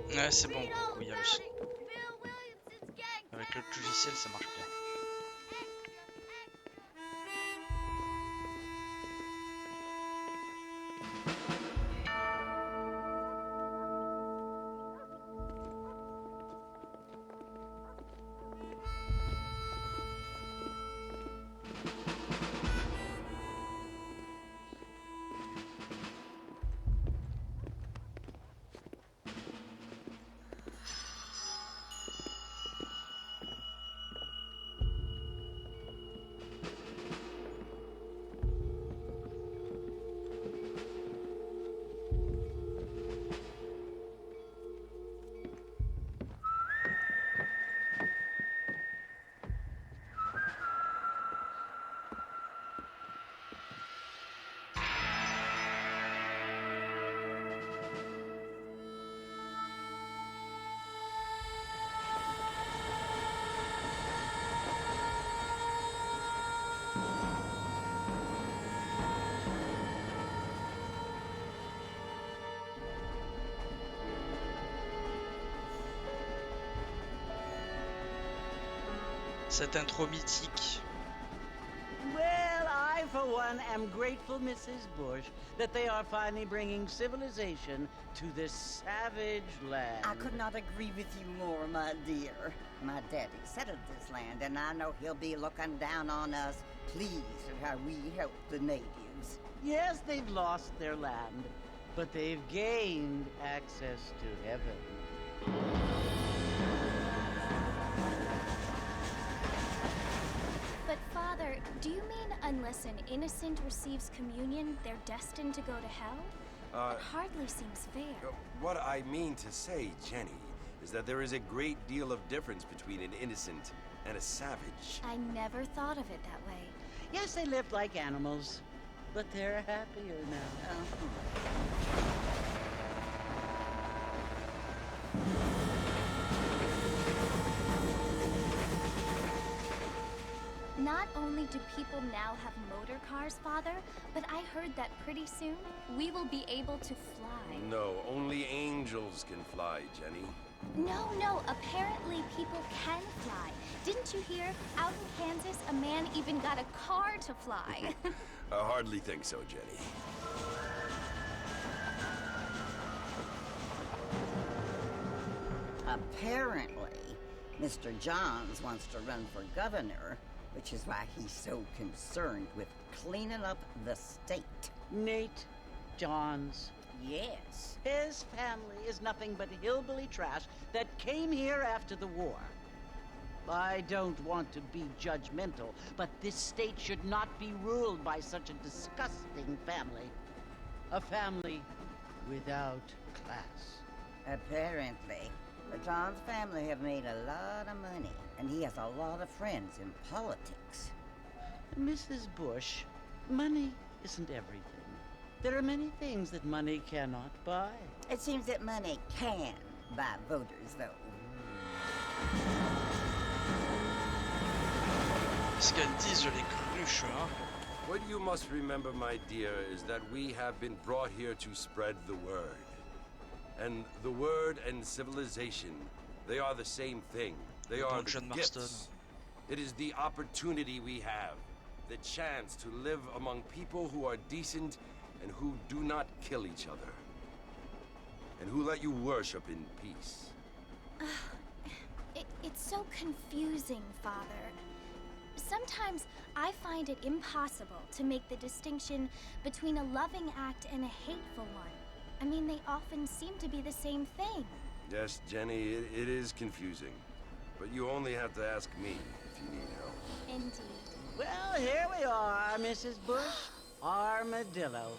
Ouais, c'est bon, coucou, il y a réussi. Avec l'autre logiciel, ça marche bien. Cette intro mythique. Well, I, for one, am grateful, Mrs. Bush, that they are finally bringing civilization to this savage land. I could not agree with you more, my dear. My daddy settled this land, and I know he'll be looking down on us, pleased at how we help the natives. Yes, they've lost their land, but they've gained access to heaven. But Father, do you mean unless an innocent receives communion, they're destined to go to hell? That hardly seems fair. What I mean to say, Jenny, is that there is a great deal of difference between an innocent and a savage. I never thought of it that way. Yes, they lived like animals, but they're happier now. Not only do people now have motor cars, Father, but I heard that pretty soon we will be able to fly. No, only angels can fly, Jenny. No, apparently people can fly. Didn't you hear? Out in Kansas, a man even got a car to fly. I hardly think so, Jenny. Apparently, Mr. Johns wants to run for governor, which is why he's so concerned with cleaning up the state. Nate Johns. Yes. His family is nothing but hillbilly trash that came here after the war. I don't want to be judgmental, but this state should not be ruled by such a disgusting family. A family without class. Apparently. The Johns family have made a lot of money, and he has a lot of friends in politics. Mrs. Bush, money isn't everything. There are many things that money cannot buy. It seems that money can buy voters, though. Ce qu'elle dit, je l'ai cru, hein. What you must remember, my dear, is that we have been brought here to spread the word. And the word and civilization, they are the same thing. They are the gifts. It is the opportunity we have, the chance to live among people who are decent and who do not kill each other, and who let you worship in peace. It's so confusing, Father. Sometimes I find it impossible to make the distinction between a loving act and a hateful one. I mean, they often seem to be the same thing. Yes, Jenny, it is confusing. But you only have to ask me if you need help. Indeed. Well, here we are, Mrs. Bush. Armadillo.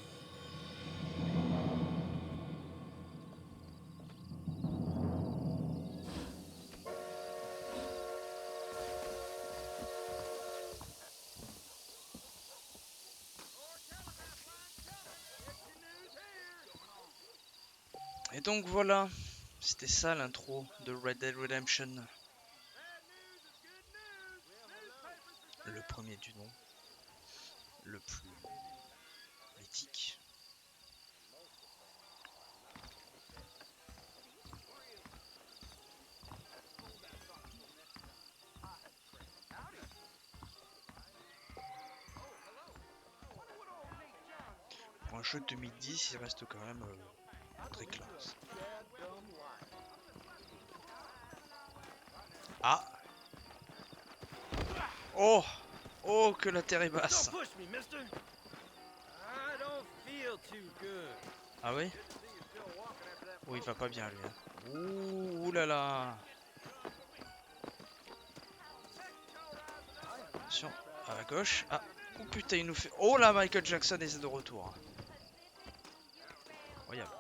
Et donc voilà, c'était ça l'intro de Red Dead Redemption. le premier du nom, le plus mythique. Pour un jeu de 2010, il reste quand même très classe. Ah! Oh! Oh, que la terre est basse! Ah oui? Oh, il va pas bien lui. Hein. Ouh là là! Attention, à gauche. Ah! Oh putain, il nous fait. Oh là, Michael Jackson est de retour. Incroyable.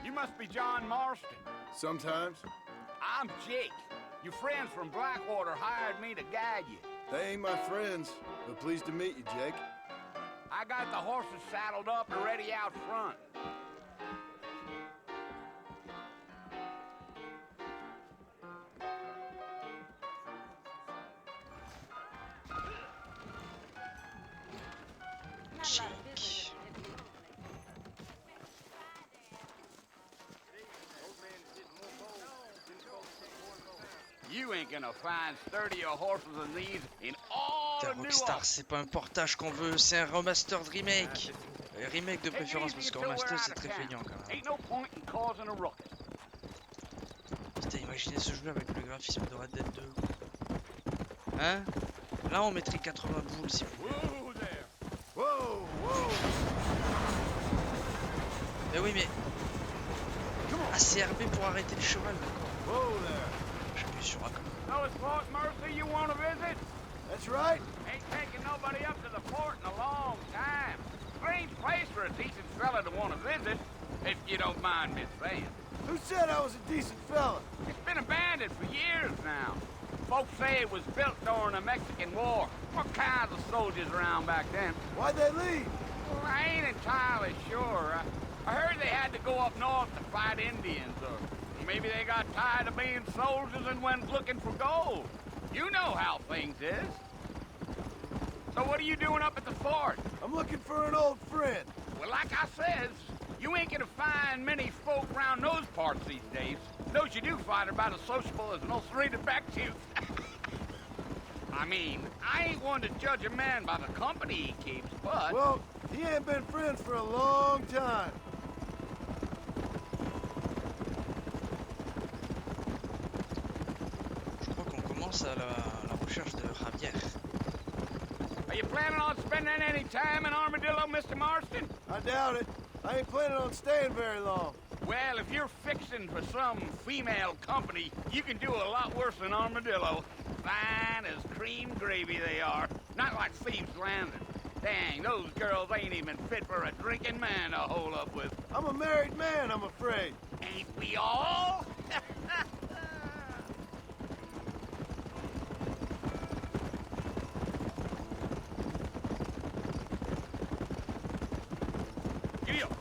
You must be John Marston. Sometimes. I'm Jake. Your friends from Blackwater hired me to guide you. They ain't my friends, but pleased to meet you, Jake. I got the horses saddled up and ready out front. Jake. You ain't gonna find sturdier horses than these in all Putain, of New Rockstar, York. c'est pas un portage qu'on veut, c'est un remastered remake. Remake de préférence parce que remaster c'est très feignant quand même. Ain't no point in causing a ruckus. Putain, imaginez ce jeu avec le graphisme de Red Dead 2. Hein? Là on mettrait 80 boules si vous voulez. Whoa there. Whoa, whoa! Mais oui mais... Ah c'est RB pour arrêter le cheval d'accord. Whoa there! J'appuie sur A comme... So it's Fort Mercy you want to visit? That's right. Ain't taking nobody up to the fort in a long time. Strange place for a decent fella to want to visit, if you don't mind me saying. Who said I was a decent fella? It's been abandoned for years now. Folks say it was built during the Mexican War. What kinds of soldiers around back then? Why'd they leave? Well, I ain't entirely sure. I heard they had to go up north to fight Indians, or maybe they got tired of being soldiers and went looking for gold. You know how things is. So what are you doing up at the fort? I'm looking for an old friend. Well, like I says, you ain't gonna find many folk around those parts these days. Those you do find are about as sociable as most read-back youth. I mean, I ain't one to judge a man by the company he keeps, but... Well, he ain't been friends for a long time. Je crois qu'on commence à la recherche de Javier. Are you planning on spending any time in Armadillo, Mr. Marston? I doubt it. I ain't planning on staying very long. Well, if you're fixing for some female company, you can do a lot worse than Armadillo. Fine as cream gravy they are. Not like Thieves' Landing. Dang, those girls ain't even fit for a drinking man to hole up with. I'm a married man, I'm afraid. Ain't we all? Giddy up.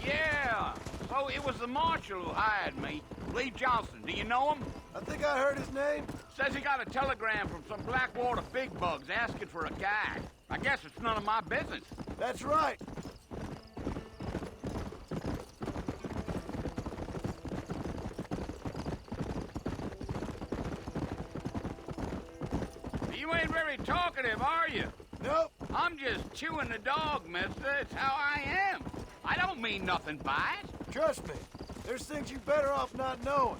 Yeah, so it was the marshal who hired me. Lee Johnson, do you know him? I think I heard his name. Says he got a telegram from some Blackwater big bugs asking for a guy. I guess it's none of my business. That's right. You ain't very talkative, are you? Nope. I'm just chewing the dog, mister. It's how I am. I don't mean nothing by it. Trust me. There's things you better off not knowing.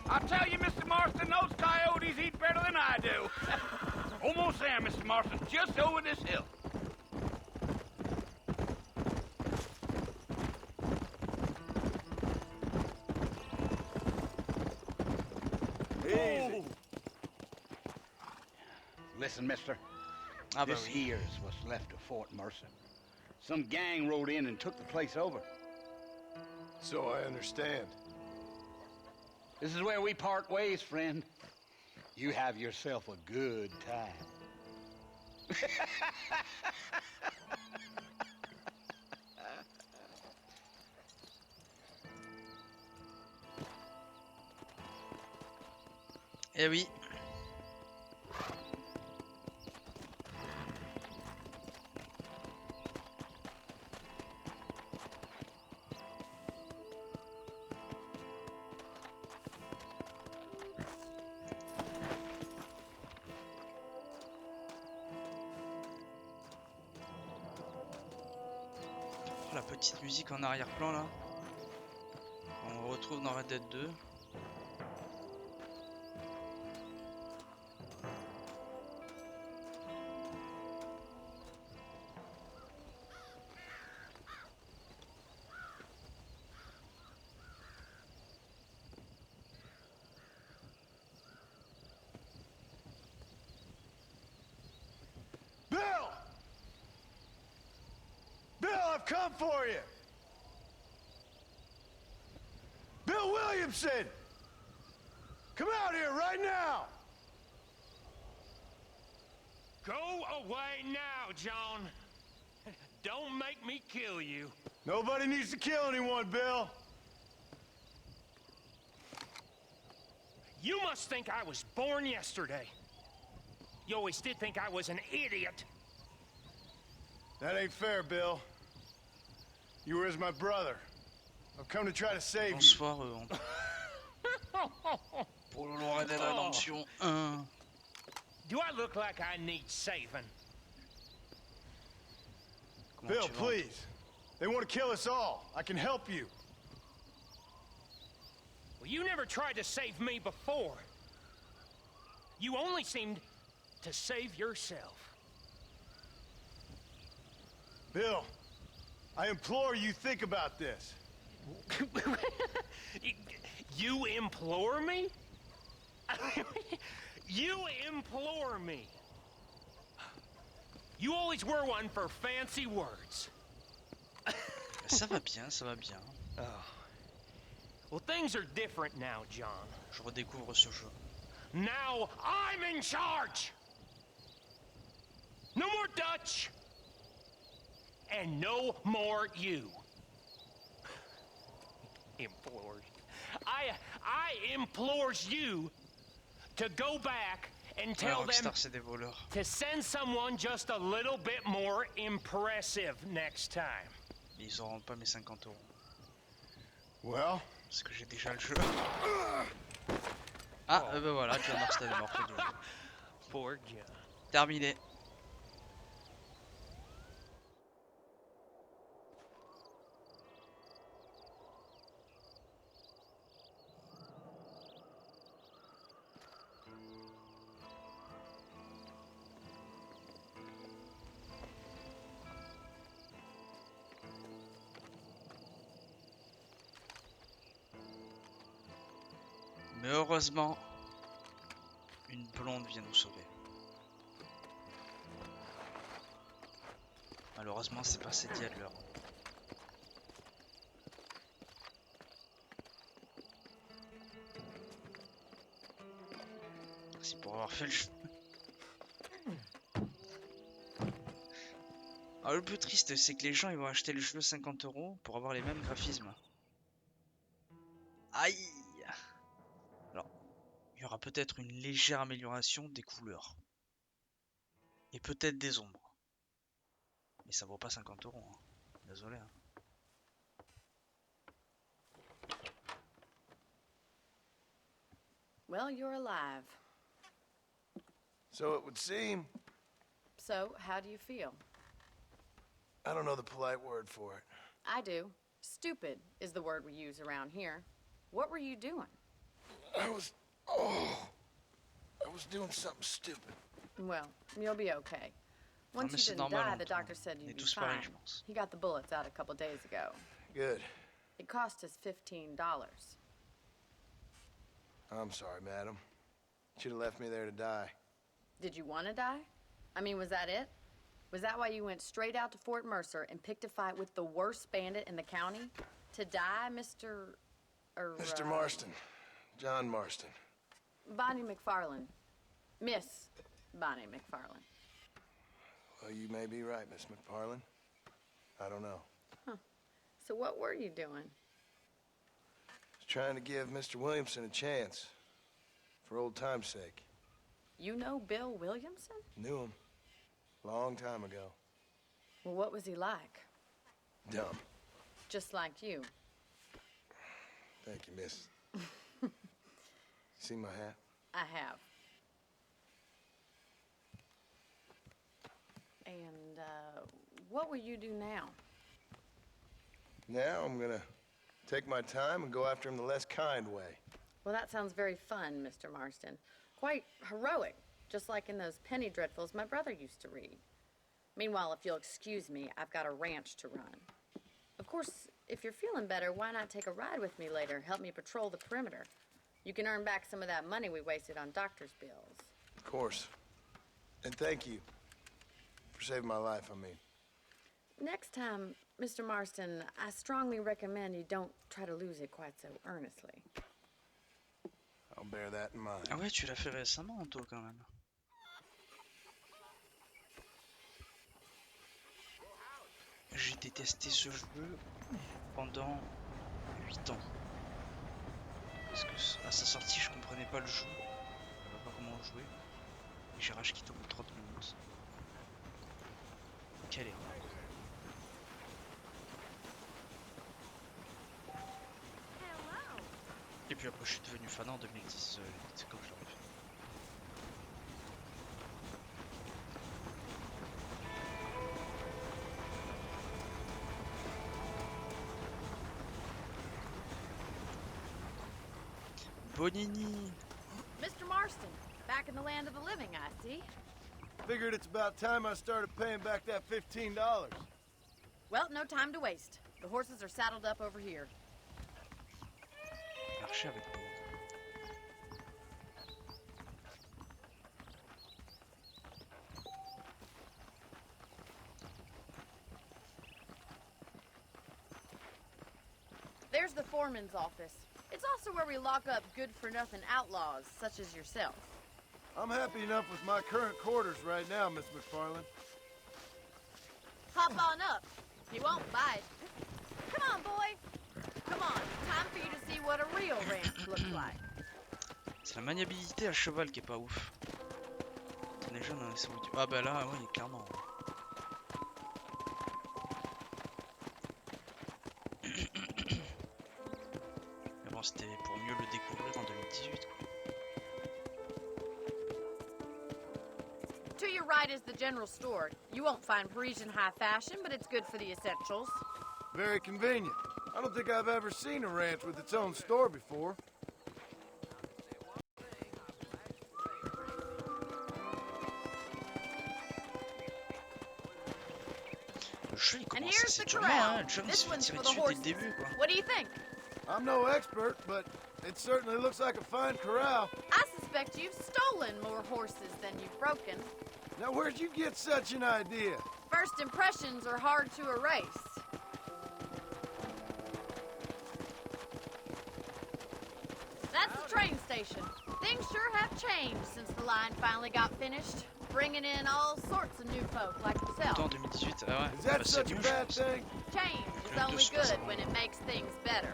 I'll tell you, Mr. Marston, those coyotes eat better than I do. Almost there, Mr. Marston. Just over this hill. Easy. Listen, mister. Ah bah This oui. here's what's left of Fort Mercer. Some gang rode in and took the place over. So I understand. This is where we part ways, friend. You have yourself a good time. Eh oui. La petite musique en arrière-plan là. On retrouve dans Red Dead 2. Bill! Bill, I've come for you! Bill Williamson! Come out here right now! Go away now, John. Don't make me kill you. Nobody needs to kill anyone, Bill. You must think I was born yesterday. You always did think I was an idiot. That ain't fair, Bill. You were as my brother. I've come to try to save you. Bonsoir pour le Red Dead Redemption 1. Do I look like I need saving? Comment Bill, tu vas? please. They want to kill us all. I can help you. Well, you never tried to save me before. You only seemed to save yourself. Bill, I implore you think about this. You implore me? You implore me. You always were one for fancy words. Ça va bien, ça va bien. Oh. Well, things are different now, John. Je redécouvre ce jeu. Now I'm in charge. No more Dutch. And no more you. Implores. I implores you to go back and tell them Rockstar, c'est des voleurs. to send someone just a little bit more impressive next time. Ils auront pas mes 50 euros. Well, Parce que j'ai déjà le jeu. Ah, ben voilà, John Marston est mort. c'est du jeu. Poor John. Terminé. Mais heureusement, une blonde vient nous sauver. Malheureusement, c'est pas cette Adler. Merci pour avoir fait le jeu. Alors, le plus triste, c'est que les gens ils vont acheter le jeu 50 euros pour avoir les mêmes graphismes. Aïe! Alors, il y aura peut-être une légère amélioration des couleurs. Et peut-être des ombres. Mais ça vaut pas 50 euros. Hein. Désolé. Hein. Well, you're alive. so it would seem. So, how do you feel? I don't know the polite word for it. I do. Stupid is the word we use around here. What were you doing? I was doing something stupid. Well, you'll be okay. Once mais you c'est didn't normal, die, on the est doctor said you'd be tous pareils, fine. je pense. He got the bullets out a couple days ago. Good. It cost us $15. I'm sorry, madam. Should have left me there to die. Did you want to die? I mean, was that it? Was that why you went straight out to Fort Mercer and picked a fight with the worst bandit in the county? To die, Mr. Mr. Marston. John Marston. Bonnie McFarland. Miss Bonnie McFarland. Well, you may be right, Miss McFarland. I don't know. Huh. So what were you doing? Just trying to give Mr. Williamson a chance. For old time's sake. You know Bill Williamson? Knew him. Long time ago. Well, what was he like? Dumb. Just like you. Thank you, miss. See my hat? I have. And, what will you do now? Now I'm gonna take my time and go after him the less kind way. Well, that sounds very fun, Mr. Marston. Quite heroic, just like in those penny dreadfuls my brother used to read. Meanwhile, if you'll excuse me, I've got a ranch to run. Of course, if you're feeling better, why not take a ride with me later? Help me patrol the perimeter. You can earn back some of that money we wasted on doctor's bills. Of course. And thank you for saving my life, I mean. Next time, Mr. Marston, I strongly recommend you don't try to lose it quite so earnestly. I'll bear that in mind. Ah ouais, tu l'as fait récemment, toi, quand même. J'ai détesté ce jeu pendant 8 ans. Parce que à sa sortie, je comprenais pas le jeu. Je savais pas comment jouer. Et j'ai rage quitté au bout de 30 minutes. Quelle erreur. Et puis après, je suis devenu fan en 2010. C'est comme je l'aurais fait. Bonini! Mr. Marston, back in the land of the living, I see. Figured it's about time I started paying back that $15. Well, no time to waste. The horses are saddled up over here. Marcher avec Beau. There's the foreman's office. It's also where we lock up good-for-nothing outlaws, such as yourself. I'm happy enough with my current quarters right now, Miss McFarland. Hop on up. He won't bite. Come on, boy. Come on. Time for you to see what a real ranch looks like. C'est la maniabilité à cheval qui est pas ouf. Tenez jeune, hein, c'est où tu... Ah bah là, oui, clairement. Mais bon, c'était pour mieux le découvrir en 2018, quoi. To your right is the general store. You won't find Parisian high fashion, but it's good for the essentials. Very convenient. I don't think I've ever seen a ranch with its own store before. Le jeu, il And commence here's assez the durement, corral. hein. Le jeune, il This se fait one's tirer for the dessus dès le horses. début, quoi. What do you think? I'm no expert, but it certainly looks like a fine corral. I suspect you've stolen more horses than you've broken. Now, where'd you get such an idea? First impressions are hard to erase. That's the train station. Things sure have changed since the line finally got finished, bringing in all sorts of new folk like yourself. Pourtant, en 2018, ah ouais. Is Bah, that c'est such a mieux, je bad pense. thing? Change is Plus de only 60. good when it makes things better.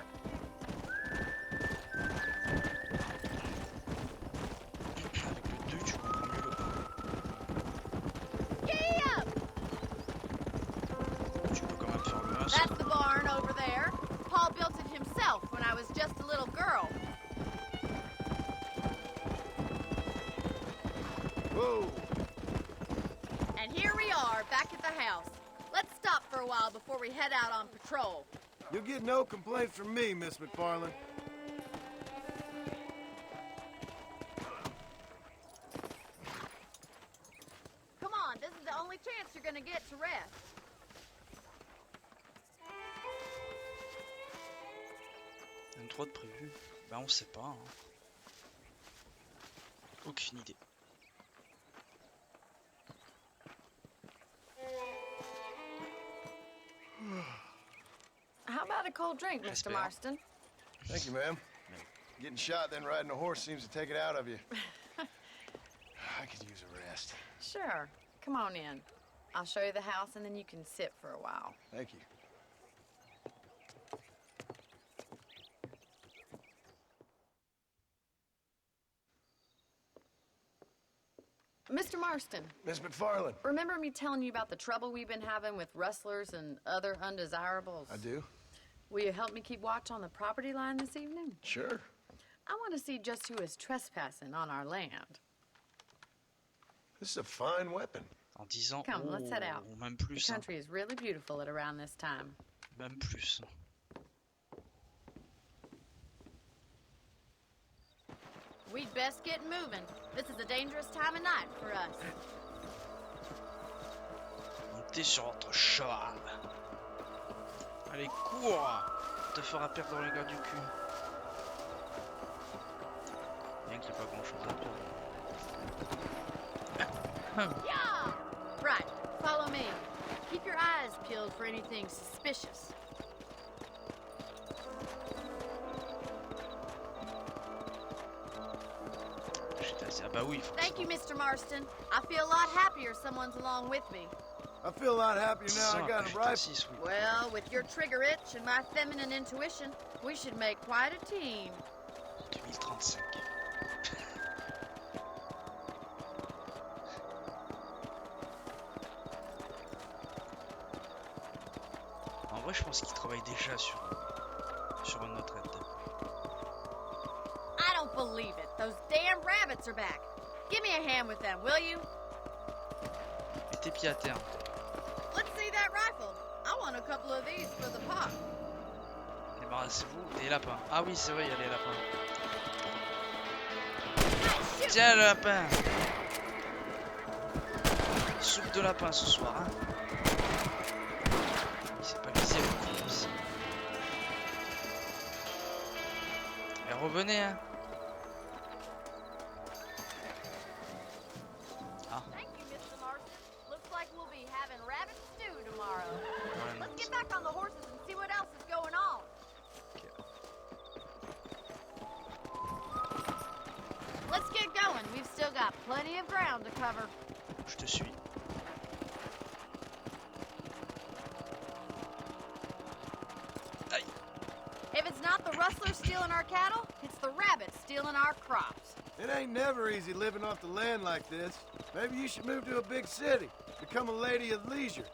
Avec le 2, tu comprends mieux le 1. Giddy up! Tu peux quand même faire le 1 That's sans... the barn over there. Paul built it himself when I was just a little girl. Whoa! And here we are, back at the house. Let's stop for a while before we head out on patrol. You'll get no complaints from me, Miss McFarland. Come on, this is the only chance you're gonna get to rest. Un 3 de prévu. Bah on sait pas. Hein. Aucune idée. How about a cold drink, Mr. J'espère. Marston? Thank you, ma'am. Getting shot, then riding a horse seems to take it out of you. I could use a rest. Sure. Come on in. I'll show you the house, and then you can sit for a while. Thank you. Mr. Marston, Miss McFarland. remember me telling you about the trouble we've been having with rustlers and other undesirables? I do? Will you help me keep watch on the property line this evening? Sure. I want to see just who is trespassing on our land. This is a fine weapon. En 10 ans, Come, let's head out. même The plus. Hein. country is really beautiful at around this time. Même plus. We'd best get moving. This is a dangerous time of night for us. Montez sur votre cheval. Allez, cours! Te fera perdre le gars du cul. Bien qu'il n'y ait pas grand chose à perdre. Yeah! Right, follow me. Keep your eyes peeled for anything suspicious. J'étais assez... Ah bah oui, Thank you, forcément. Mr. Marston. I feel a lot happier someone's along with me. I feel a lot happier now I got a J'étais rifle. assis, oui. Well, with your trigger itch and my feminine intuition, we should make quite a team. 2035. En vrai, je pense qu'il travaille déjà sur une autre aide. I don't believe it. Those damn rabbits are back. Give me a hand with them, will you? Mets tes pieds à terre. Let's see that rifle. I want a couple of these for the pot. Débarrassez-vous des lapins. Ah oui, c'est vrai, il y a les lapins. Hey, shoot! Tiens le lapin. Soupe de lapin ce soir, hein. C'est pas visible en plus. Et revenez, hein. Ah, Thank you, Mr. Marston. Looks like we'll be having rabbit stew tomorrow. ouais, non, Let's get back on the horses and see what else is going on. ok. Let's get going. We've still got plenty of ground to cover. Je te suis. Aïe. If it's not the rustlers stealing our cattle, it's the rabbits stealing our crops. It ain't never easy living off the land like this. Maybe you should move to a big city. Become a lady of leisure.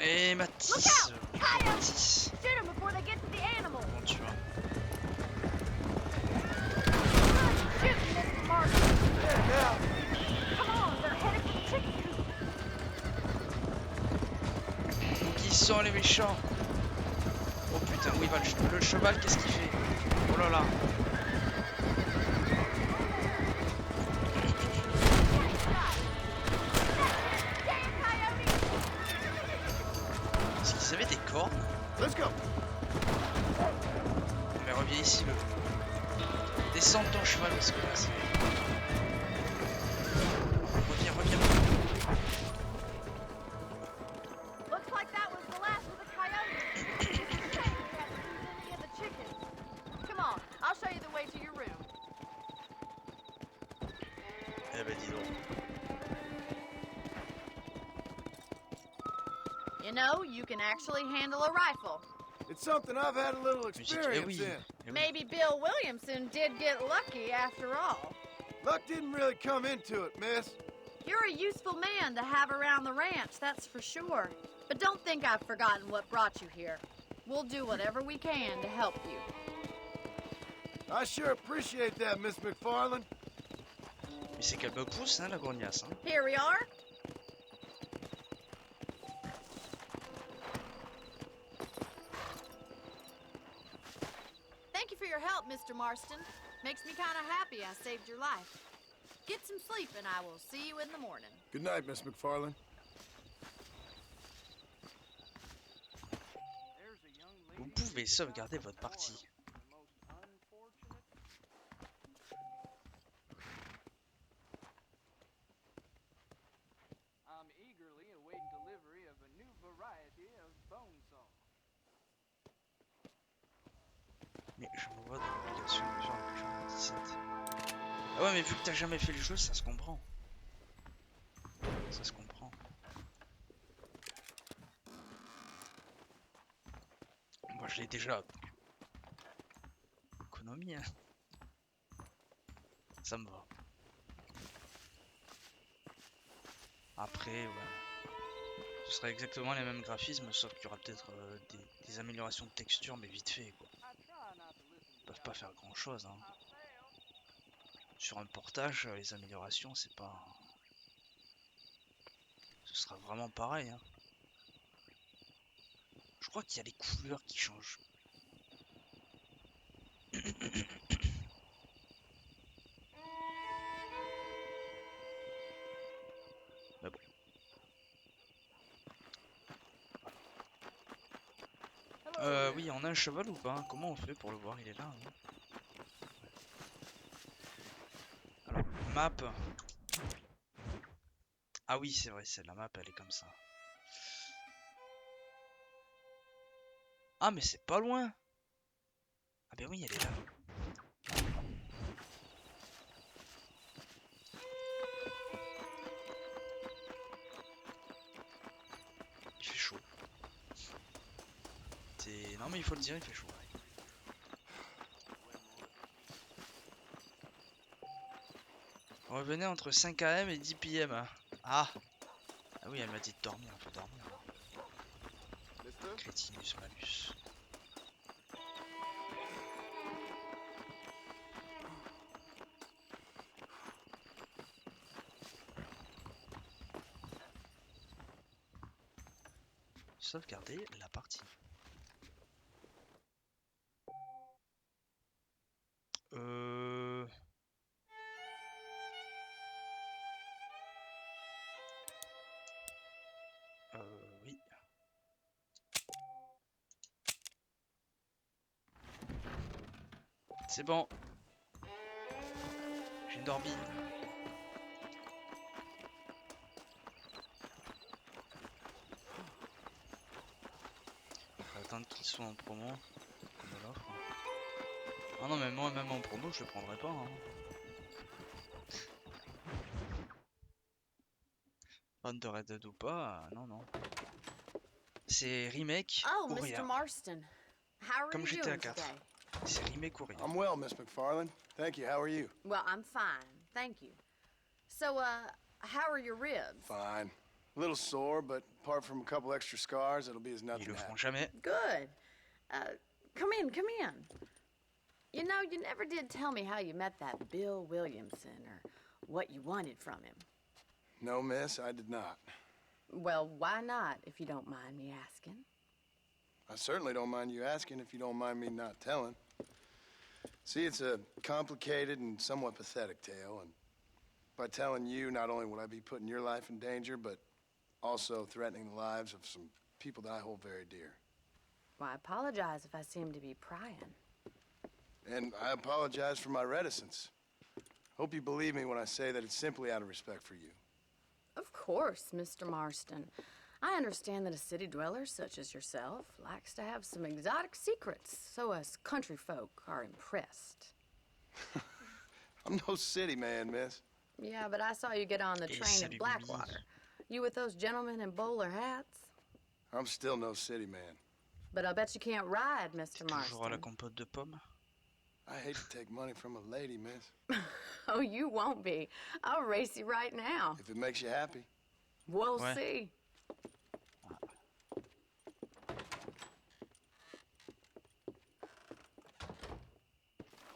Et Mathis. Look out! Coyotes! Mathis. Shoot them before they get to the animals. Comment tu vas? Shoot, Mr. Marston. Yeah, now. Come on, they're headed for the chicken coop. Qui sont les méchants? Oh putain, où il va le cheval? Qu'est-ce qu'il fait? Oh là là. Damn coyote! Est-ce qu'ils avaient des cornes? Let's go. Mais reviens ici, le. Descends de ton cheval parce que là c'est. Reviens, reviens. Looks like that was the last of the coyotes. It's a shame we had to lose any of the chickens. Come on, I'll show you the way to your room. Eh ben dis donc. You know, you can actually handle a rifle. It's something I've had a little Mais j'ai dit, eh experience oui. in. Eh oui. Maybe Bill Williamson did get lucky after all. Luck didn't really come into it, miss. You're a useful man to have around the ranch, that's for sure. But don't think I've forgotten what brought you here. We'll do whatever we can to help you. I sure appreciate that, Miss McFarland. Mais c'est qu'elle me pousse, hein, la grognasse. Hein. Here we are. Thank you for your help, Mr. Marston. Makes me kind of happy I saved your life. Get some sleep and I will see you in the morning. Good night, Miss McFarland. Vous pouvez sauvegarder votre partie. I'm eagerly awaiting delivery of a new variety of bone saw. Je me vois dans l'obligation de faire le jeu 17. Ah ouais, mais vu que t'as jamais fait le jeu, ça se comprend. Ça se comprend. Moi je l'ai déjà. Économie, hein. Ça me va. Après, ouais. Ce sera exactement les mêmes graphismes, sauf qu'il y aura peut-être des améliorations de texture, mais vite fait, quoi. Ils peuvent pas faire grand chose, hein. Sur un portage, les améliorations, c'est pas... Ce sera vraiment pareil, hein. Je crois qu'il y a les couleurs qui changent. Mais bon. Oui, on a un cheval ou pas? Comment on fait pour le voir? Il est là, hein. Alors, map. Ah oui, c'est vrai, c'est la map, elle est comme ça. Ah, mais c'est pas loin. Ah ben oui, elle est là. Il fait chaud. Non mais il faut le dire, il fait chaud. Revenez entre 5 AM et 10 PM. Ah. Ah oui, elle m'a dit de dormir, faut dormir. Crétinus malus. Sauvegarder la partie. Oui. C'est bon. J'ai dormi. On va attendre qu'il soit en promo. Qu'on me l'offre. Ah non mais moi même en promo je le prendrai pas, hein. Fan de Red Dead ou pas, non non. C'est remake ou rien. Mr. Marston. How are Comme you GTA doing 4. today? C'est remake ou rien. I'm well, Miss McFarland. Thank you. How are you? Well, I'm fine, thank you. So, how are your ribs? Fine. A little sore, but apart from a couple extra scars, it'll be as Ils nothing le feront happened. Good. jamais. Come in, come in. You know, you never did tell me how you met that Bill Williamson or what you wanted from him. No, miss, I did not. Well, why not, if you don't mind me asking? I certainly don't mind you asking if you don't mind me not telling. See, it's a complicated and somewhat pathetic tale, and by telling you, not only will I be putting your life in danger, but also threatening the lives of some people that I hold very dear. Well, I apologize if I seem to be prying. And I apologize for my reticence. Hope you believe me when I say that it's simply out of respect for you. Of course, Mr. Marston. I understand that a city dweller such as yourself likes to have some exotic secrets, so us country folk are impressed. I'm no city man, miss. Yeah, but I saw you get on the train at Blackwater. You with those gentlemen in bowler hats? I'm still no city man. But I bet you can't ride, Mr. Toujours à la Marston. compote de pommes. I hate to take money from a lady, miss. Oh, you won't be. I'll race you right now. If it makes you happy. We'll Ouais. see.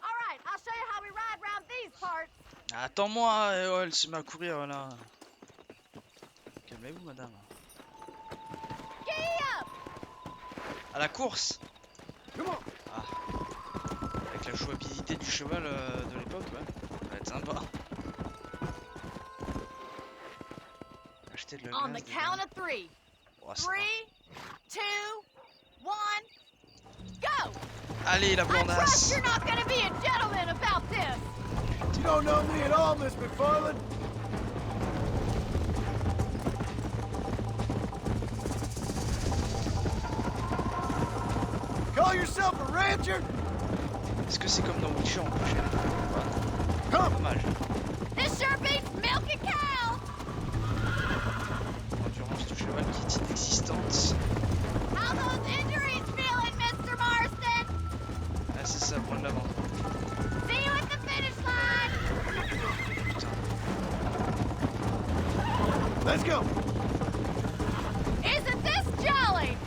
All right, I'll show you how we ride round these parts. Attends-moi, oh, elle se met à courir là. Calmez-vous, madame. Giddy up! À la course. Ah. Avec la jouabilité du cheval de l'époque, ouais. Ça va être sympa. Acheter de la On glace, the des count gars. of three. Oh, ça va. 3, 2, 1, go! Allez, la I trust blondasse. you're not gonna be a gentleman about this. You don't know me at all, Miss McFarland. Call yourself a rancher? Est-ce que c'est comme dans Witcher en prochaine? Pas mal. This sure beats milking cow. Endurance du cheval qui est inexistante. How those injuries feeling, Mr. Marston? Ah c'est ça, point de l'avant. See you at the finish line. Let's go. Isn't this jolly?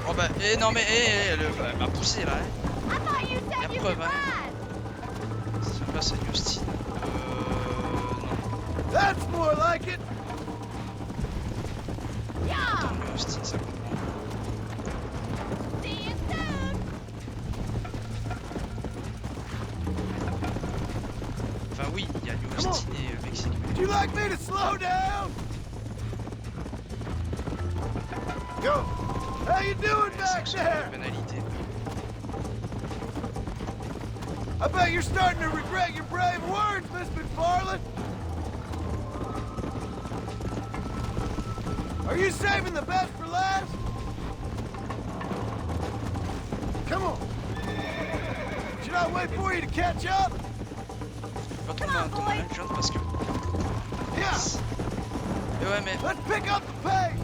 Oh bah, non mais, elle m'a poussé là, hein. I thought you La said you preuve, could hein. ride. C'est pas c'est Austin. Non. That's more like it. Yeah. Attends, New Austin, ça comprend. See you soon. Enfin oui, il y a New Austin et Mexique. Would you like me to slow down? Go. How you doing back there? Pénalité. I bet you're starting to regret your brave words, Miss McFarland. Are you saving the best for last? Come on. Should I wait for you to catch up? Pas trop dans ton management parce que. Yeah. Et ouais mais. Let's pick up the pace.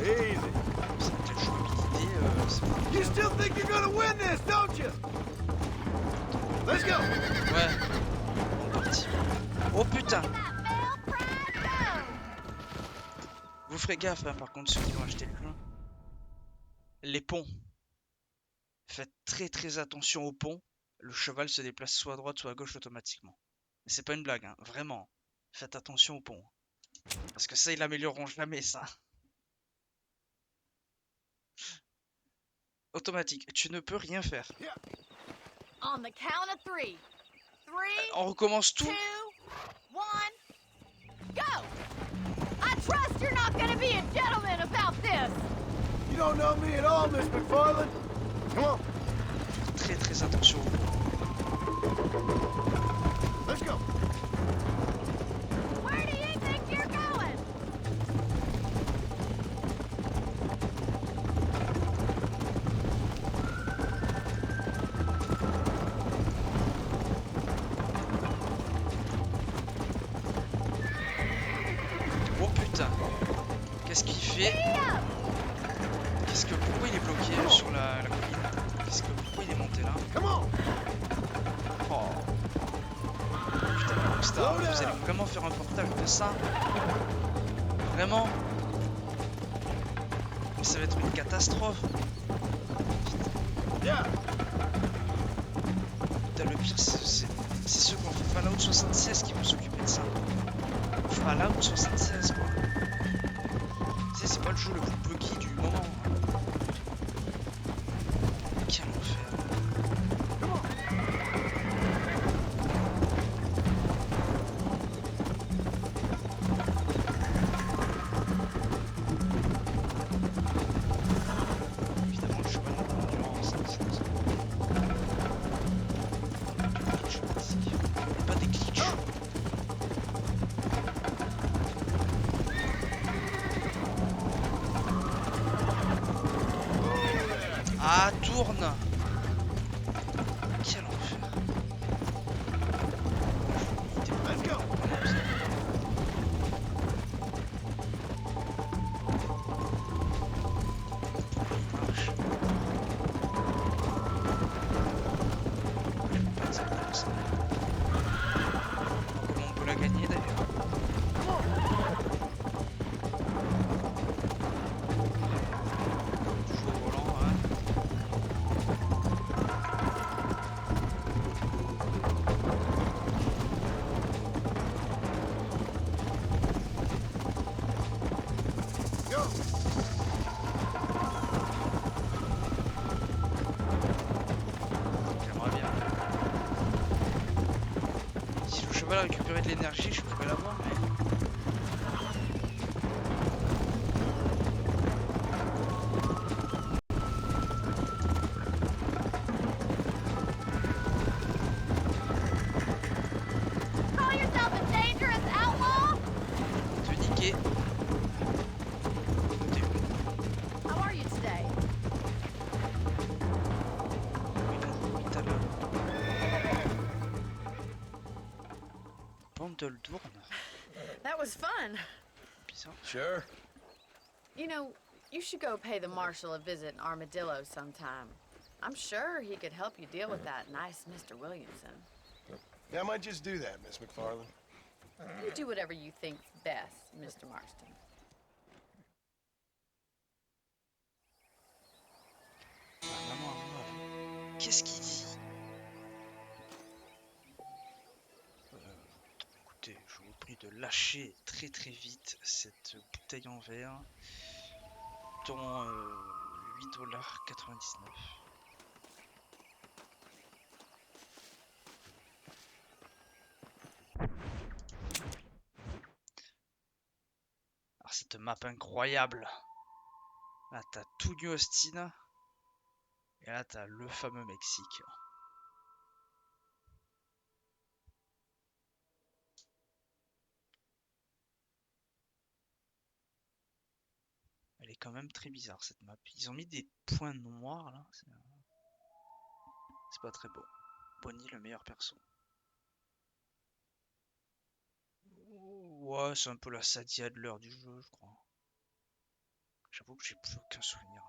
Easy. C'est quelle jouabilité You still think you're gonna win this, don't you? Let's go. Ouais. On est parti. Oh putain. Vous ferez gaffe hein, par contre ceux qui vont acheter le jeu. Les ponts. Faites très attention aux ponts. Le cheval se déplace soit à droite soit à gauche automatiquement. Mais c'est pas une blague, hein. Vraiment. Faites attention aux ponts. Parce que ça, ils l'amélioreront jamais, ça. Automatique. Tu ne peux rien faire. On the count of 3. 3, On recommence tout. 2, 1, go! I trust you're not gonna be a gentleman about this. You don't know me at all, Miss McFarland. Come on. Très attention aux ponts. Let's go. Where do you think you're going? Oh putain. Qu'est-ce qu'il fait? Pourquoi il est bloqué sur la colline? Pourquoi il est monté là? Oh. Putain, Rockstar, vous allez vraiment faire un portage de ça? Vraiment? Mais ça va être une catastrophe. Putain, le pire, c'est ceux qui ont fait Fallout 76 qui vont s'occuper de ça. Fallout 76 quoi. C'est pas le jeu le plus bloqué du moment. Quel enfer. Évidemment, le cheval n'a pas d'endurance. Pas des glitches. Ah, tourne. Quel enfer. Let's go. Marche. Comment on peut la gagner d'ailleurs? Toujours au volant, hein. Go. J'aimerais bien. Si le cheval a récupéré de l'énergie, je pourrais l'avoir, mais... Call yourself a dangerous outlaw? Te niquer. T'es où? How are you today? Bandeldorn. That was fun. Bizarre. Sure. You know, you should go pay the Marshal a visit in Armadillo sometime. I'm sure he could help you deal with that nice Mr. Williamson. Yeah, I might just do that, Miss McFarland. You do whatever you think's best, Mr. Marston. Qu'est-ce qu'il dit? Écoutez, je vous prie de lâcher très vite cette bouteille en verre, dont $8,99. Alors cette map incroyable. Là t'as tout New Austin. Et là t'as le fameux Mexique. Elle est quand même très bizarre cette map. Ils ont mis des points noirs là. C'est pas très beau. Bonnie le meilleur perso. Ouais, c'est un peu la Sadia de l'heure du jeu, je crois. J'avoue que j'ai plus aucun souvenir.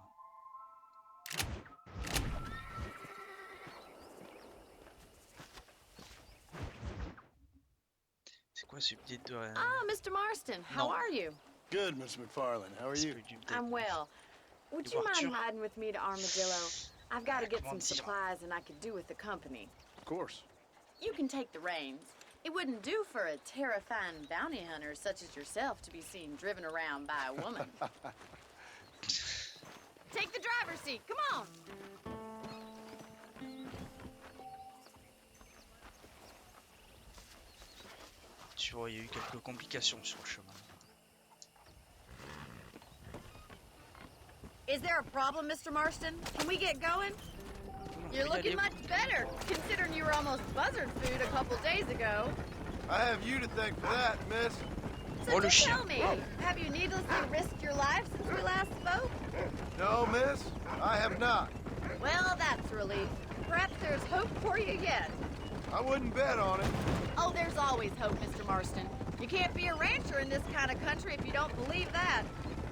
C'est quoi ce billet de... Ah, Mr. Marston, how No. are you? Good, Miss McFarland. How are you? I'm well. Would you mind riding with me to Armadillo? I've got to get some supplies and I could do with the company. Of course. You can take the reins. It wouldn't do for a terrifying bounty hunter such as yourself to be seen driven around by a woman. Take the driver's seat, come on! Tu vois, il y a eu quelques complications sur le chemin. Is there a problem, Mr. Marston? Can we get going? You're looking much better, considering you were almost buzzard food a couple days ago. I have you to thank for that, miss. So just tell me, have you needlessly risked your life since we last spoke? No, miss, I have not. Well, that's a relief. Perhaps there's hope for you yet. I wouldn't bet on it. Oh, there's always hope, Mr. Marston. You can't be a rancher in this kind of country if you don't believe that.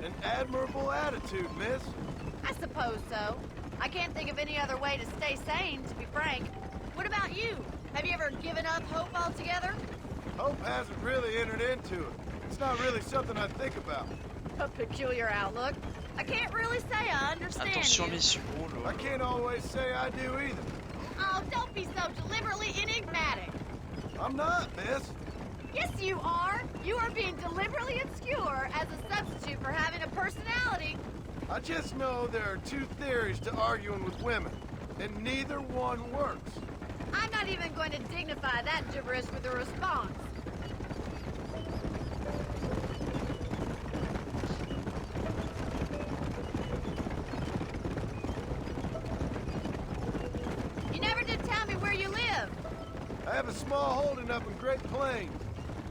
An admirable attitude, miss. I suppose so. I can't think of any other way to stay sane, to be frank. What about you? Have you ever given up hope altogether? Hope hasn't really entered into it. It's not really something I think about. A peculiar outlook. I can't really say I understand Attention, you. messieurs. Oh, I can't always say I do either. Oh, don't be so deliberately enigmatic. I'm not, miss. Yes, you are. You are being deliberately obscure as a substitute for having a personality. I just know there are two theories to arguing with women, and neither one works. I'm not even going to dignify that gibberish with a response. You never did tell me where you live. I have a small holding up in Great Plains.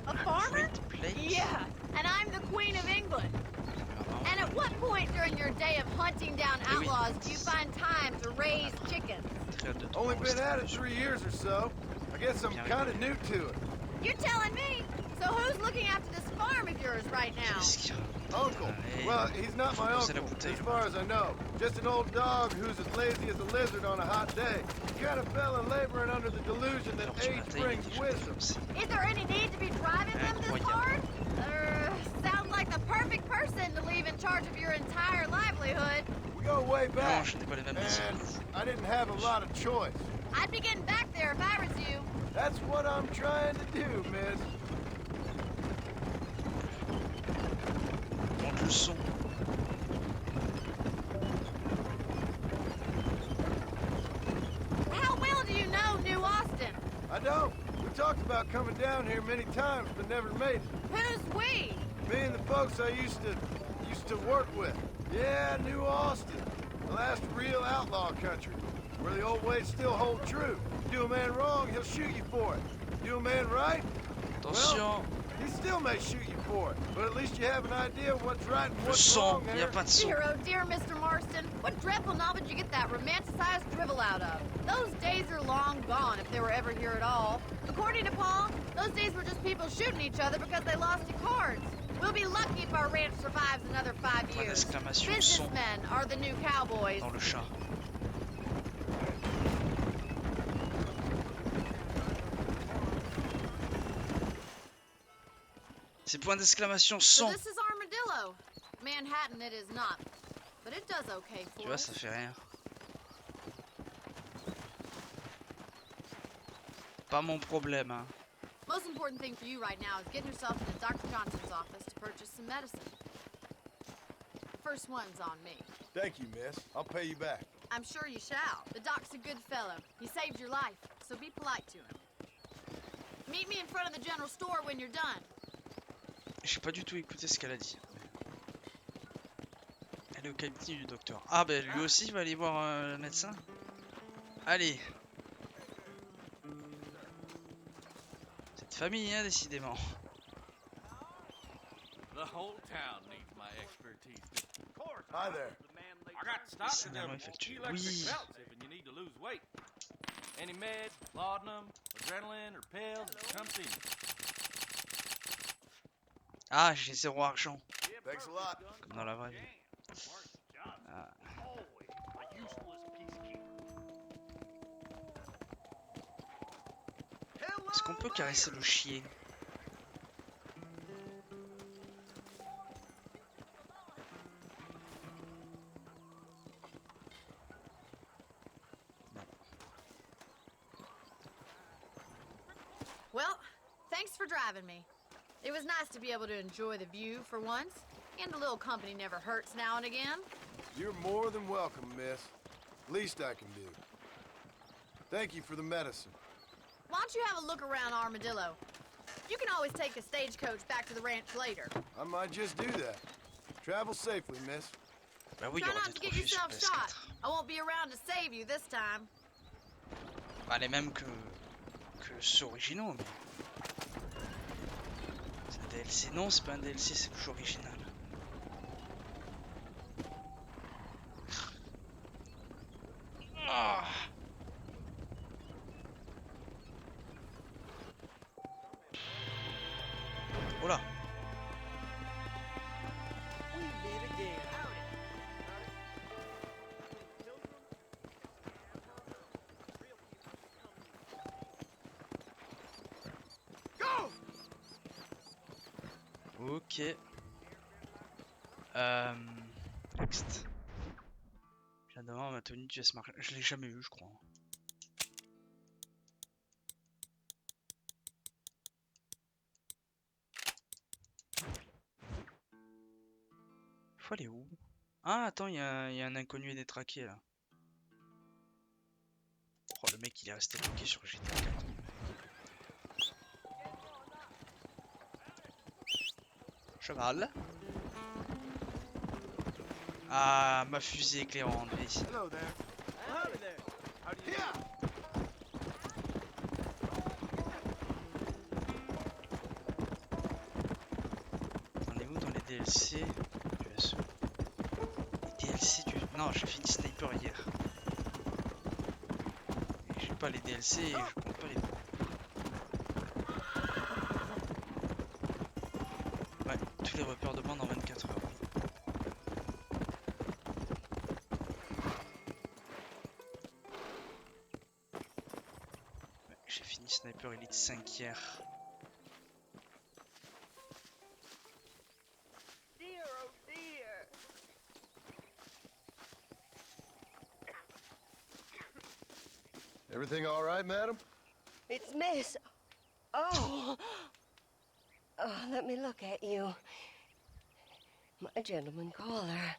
A farmer? Yeah, and I'm the Queen of England. And at what point during your day of hunting down outlaws do you find time to raise chickens? Only been at it 3 years or so. I guess I'm kind of new to it. You're telling me? So who's looking after this farm of yours right now? Uncle. Well, he's not my uncle, as far as I know. Just an old dog who's as lazy as a lizard on a hot day. The kind of fella laboring under the delusion that age brings wisdom. Is there any need to be driving them this hard? Sounds like the perfect person to leave in charge of your entire livelihood. We go way back, and I didn't have a lot of choice. I'd be getting back there if I was you. That's what I'm trying to do, miss. Monte le son. How well do you know New Austin? I don't. We talked about coming down here many times, but never made it. Who's we? Me and the folks I used to work with. Yeah, New Austin. The last real outlaw country, where the old ways still hold true. Do a man wrong, he'll shoot you for it. Do a man right? Attention. Well, He still may shoot you for it, but at least you have an idea of what's right and Le what's sang, wrong il n'y a there. pas de sang. Dear, oh dear, Mr. Marston. What dreadful novel did you get that romanticized drivel out of? Those days are long gone, if they were ever here at all. According to Paul, those days were just people shooting each other because they lost at cards. We'll be lucky if our ranch survives another 5 Point years. d'exclamation, son Businessmen are the new cowboys. dans le chat. C'est point d'exclamation So son. this is Armadillo. Manhattan it is not, but it does okay Tu for vois, us. ça fait rien. Pas mon problème, hein. Most important thing for you right now is getting yourself into Dr. Johnson's office to purchase some medicine. The first one's on me. Thank you, miss. I'll pay you back. I'm sure you shall. The doc's a good fellow. He saved your life, so be polite to him. Meet me in front of the general store when you're done. J'ai pas du tout écouté ce qu'elle a dit. Elle est au cabinet du docteur. Ah ben lui aussi il va aller voir le médecin. Allez. Cette famille, hein, décidément. The whole town needs my expertise. Of course. Hi there. I got stock to Signalement them effectué. electric Oui. belts if you need to lose weight. Any meds, laudanum, adrenaline, or pills, come see me. Ah, j'ai 0 argent. Thanks a lot. Comme dans la vraie vie. Ah. Est-ce qu'on peut caresser le chien? Well, thanks for driving me. It was nice to be able to enjoy the view for once, and a little company never hurts now and again. You're more than welcome, miss. Least I can do. Thank you for the medicine. Why don't you have a look around Armadillo? You can always take a stagecoach back to the ranch later. I might just do that. Travel safely, miss. Bah oui, il y Try aura not des to get trophées sur yourself shot. PS4. I won't be around to save you this time. Bah, les mêmes que ceux originaux, mais... C'est un DLC. Non, c'est pas un DLC, c'est le jeu original. Ah. Oh là. Ok. Next. J'adore ma tenue du S-Mark. Je l'ai jamais eu, je crois. Faut aller où? Ah, attends, il y a un inconnu détraqué là. Oh, le mec il est resté bloqué sur GTA 4. Cheval. Ah, ma fusée éclairante, viens ici. Hello there. Howdy there. How do you On est où dans les DLC du SO? Les DLC du... Non, j'ai fini Sniper hier. Et j'ai pas les DLC et je compte pas les... Ouais, tous les repères de bande en 24 heures. Ouais, j'ai fini Sniper Elite 5 hier. Dear, oh dear. Everything all right, madam? It's Miss. Oh. Oh, let me look at you. My gentleman caller.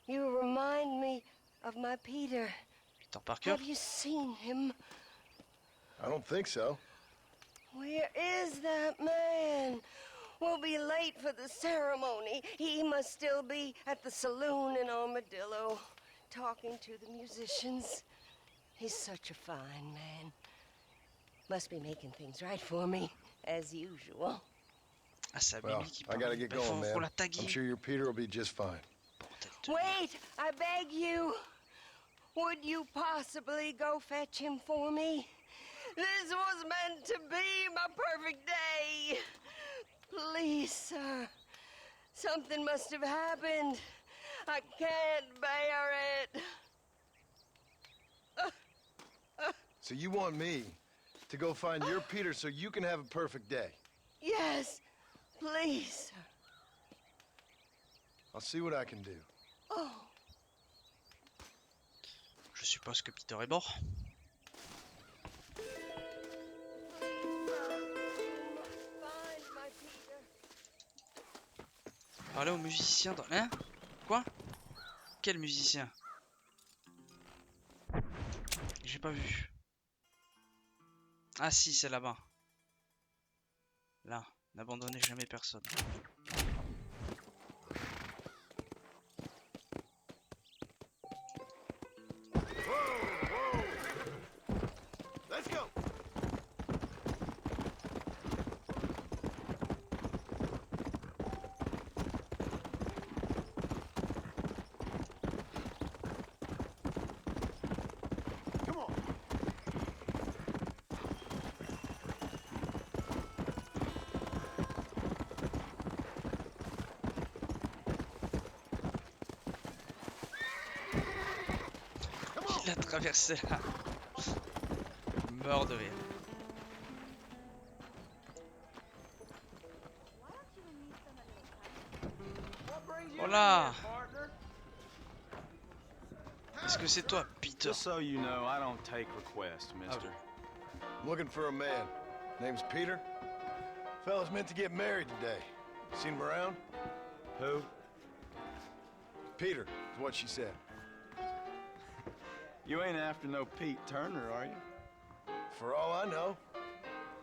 You remind me of my Peter. Peter Parker. Have you seen him? I don't think so. Where is that man? We'll be late for the ceremony. He must still be at the saloon in Armadillo, talking to the musicians. He's such a fine man. Must be making things right for me, as usual. Ah, c'est Well, Mimi qui I parle. gotta get Bah, faut, going, faut man. la taguer. I'm sure your Peter will be just fine. Wait, I beg you. Would you possibly go fetch him for me? This was meant to be my perfect day. Please, sir. Something must have happened. I can't bear it. So you want me to go find your Peter so you can have a perfect day? Yes, please, sir. I'll see what I can do. Oh. Je suppose que Peter est mort. Find my Peter. Parler au musicien dans... Hein? Quoi? Quel musicien? J'ai pas vu. Ah si, c'est là-bas. Là, n'abandonnez jamais personne. Let's go. Come on. Il a traversé là. Mort de rire. Voilà. Est-ce que c'est toi, Peter? Just so you know, I don't take requests, mister. I'm looking for a man. Name's Peter. Fella's meant to get married today. Seen him around? Who? Peter, is what she said. You ain't after no Pete Turner, are you? For all I know.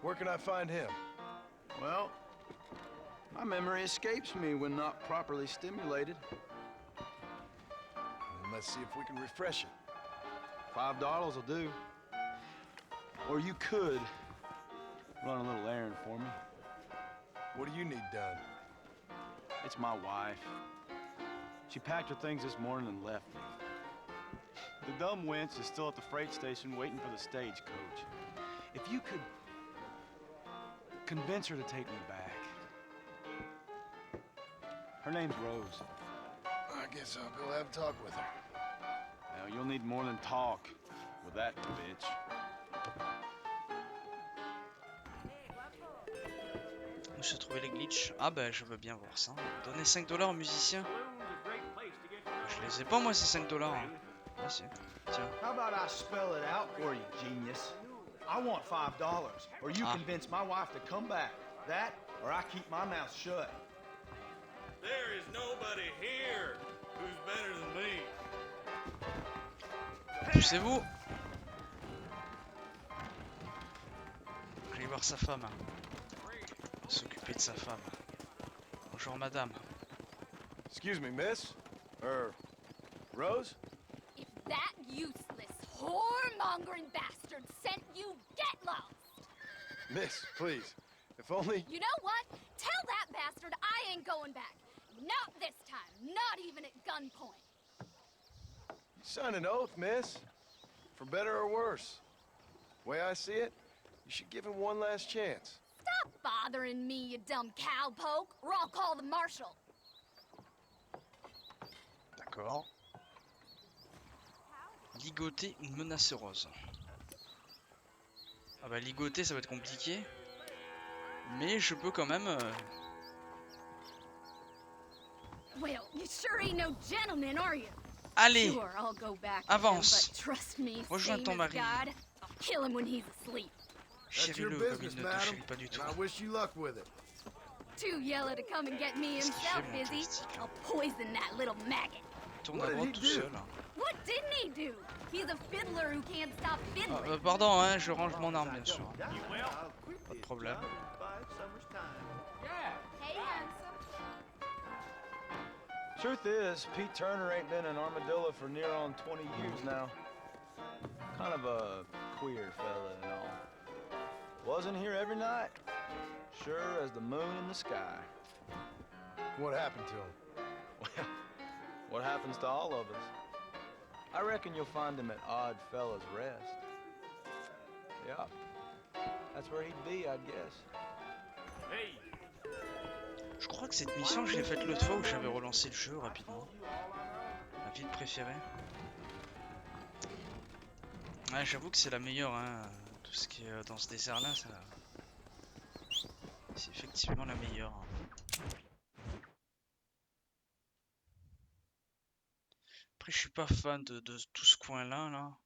Where can I find him? Well, my memory escapes me when not properly stimulated. Well, let's see if we can refresh it. $5 will do. Or you could run a little errand for me. What do you need done? It's my wife. She packed her things this morning and left me. The dumb wench is still at the freight station waiting for the stagecoach. If you could convince her to take me back. Her name's Rose. I guess I'll go have a talk with her. Now, you'll need more than talk with that bitch. Où se trouvaient les glitches? Ah bah je veux bien voir ça. Donner 5 $ aux musiciens. Je les ai pas moi ces 5 $. Hein. Ah si. Tiens. How about I spell it out for you, genius? I want $5, or you convince my wife to come back. That, or I keep my mouth shut. There is nobody here who's better than me. Poussez-vous. Je vais voir sa femme. S'occuper de sa femme. Bonjour madame. Excuse me, miss? Rose? If that useless, whoremongering bastard sent you, get lost! Miss, please. If only... You know what? Tell that bastard I ain't going back. Not this time. Not even at gunpoint. You signed an oath, miss. For better or worse. Way I see it, you should give him one last chance. Stop bothering me, you dumb cowpoke, or I'll call the marshal. D'accord. Ligoter une menace rose. Ah bah ligoter ça va être compliqué. Mais je peux quand même... Well, you sure ain't no gentleman, are you? Allez, Sure, I'll go back avance. to him, but trust me, Rejoins same ton as mari. God, I'll kill him when he's asleep. That's your Chéris-le comme business, il ne te madam. chérit pas du tout. And I wish you luck with it. Too yellow to come and get me himself, is he? I'll poison that little maggot. Tourne à droite tout seul. What didn't he do? He's a fiddler who can't stop fiddling. Pardon, hein, je range mon arme bien sûr. Pas de problème. Hey, handsome. Truth is, Pete Turner ain't been in Armadillo for near on 20 years now. Kind of a queer fella and all. Wasn't here every night. Sure as the moon in the sky. What happened to him? Well, what happens to all of us? I reckon you'll find him at Odd Fella's Rest. Yeah, that's where he'd be, I'd guess. Hey. Je crois que cette mission, je l'ai faite l'autre fois où j'avais relancé le jeu rapidement. Ma ville préférée. Ouais, j'avoue que c'est la meilleure, hein. Tout ce qui est dans ce désert-là, ça... c'est effectivement la meilleure. Hein. Après, je suis pas fan de tout ce coin-là, là. En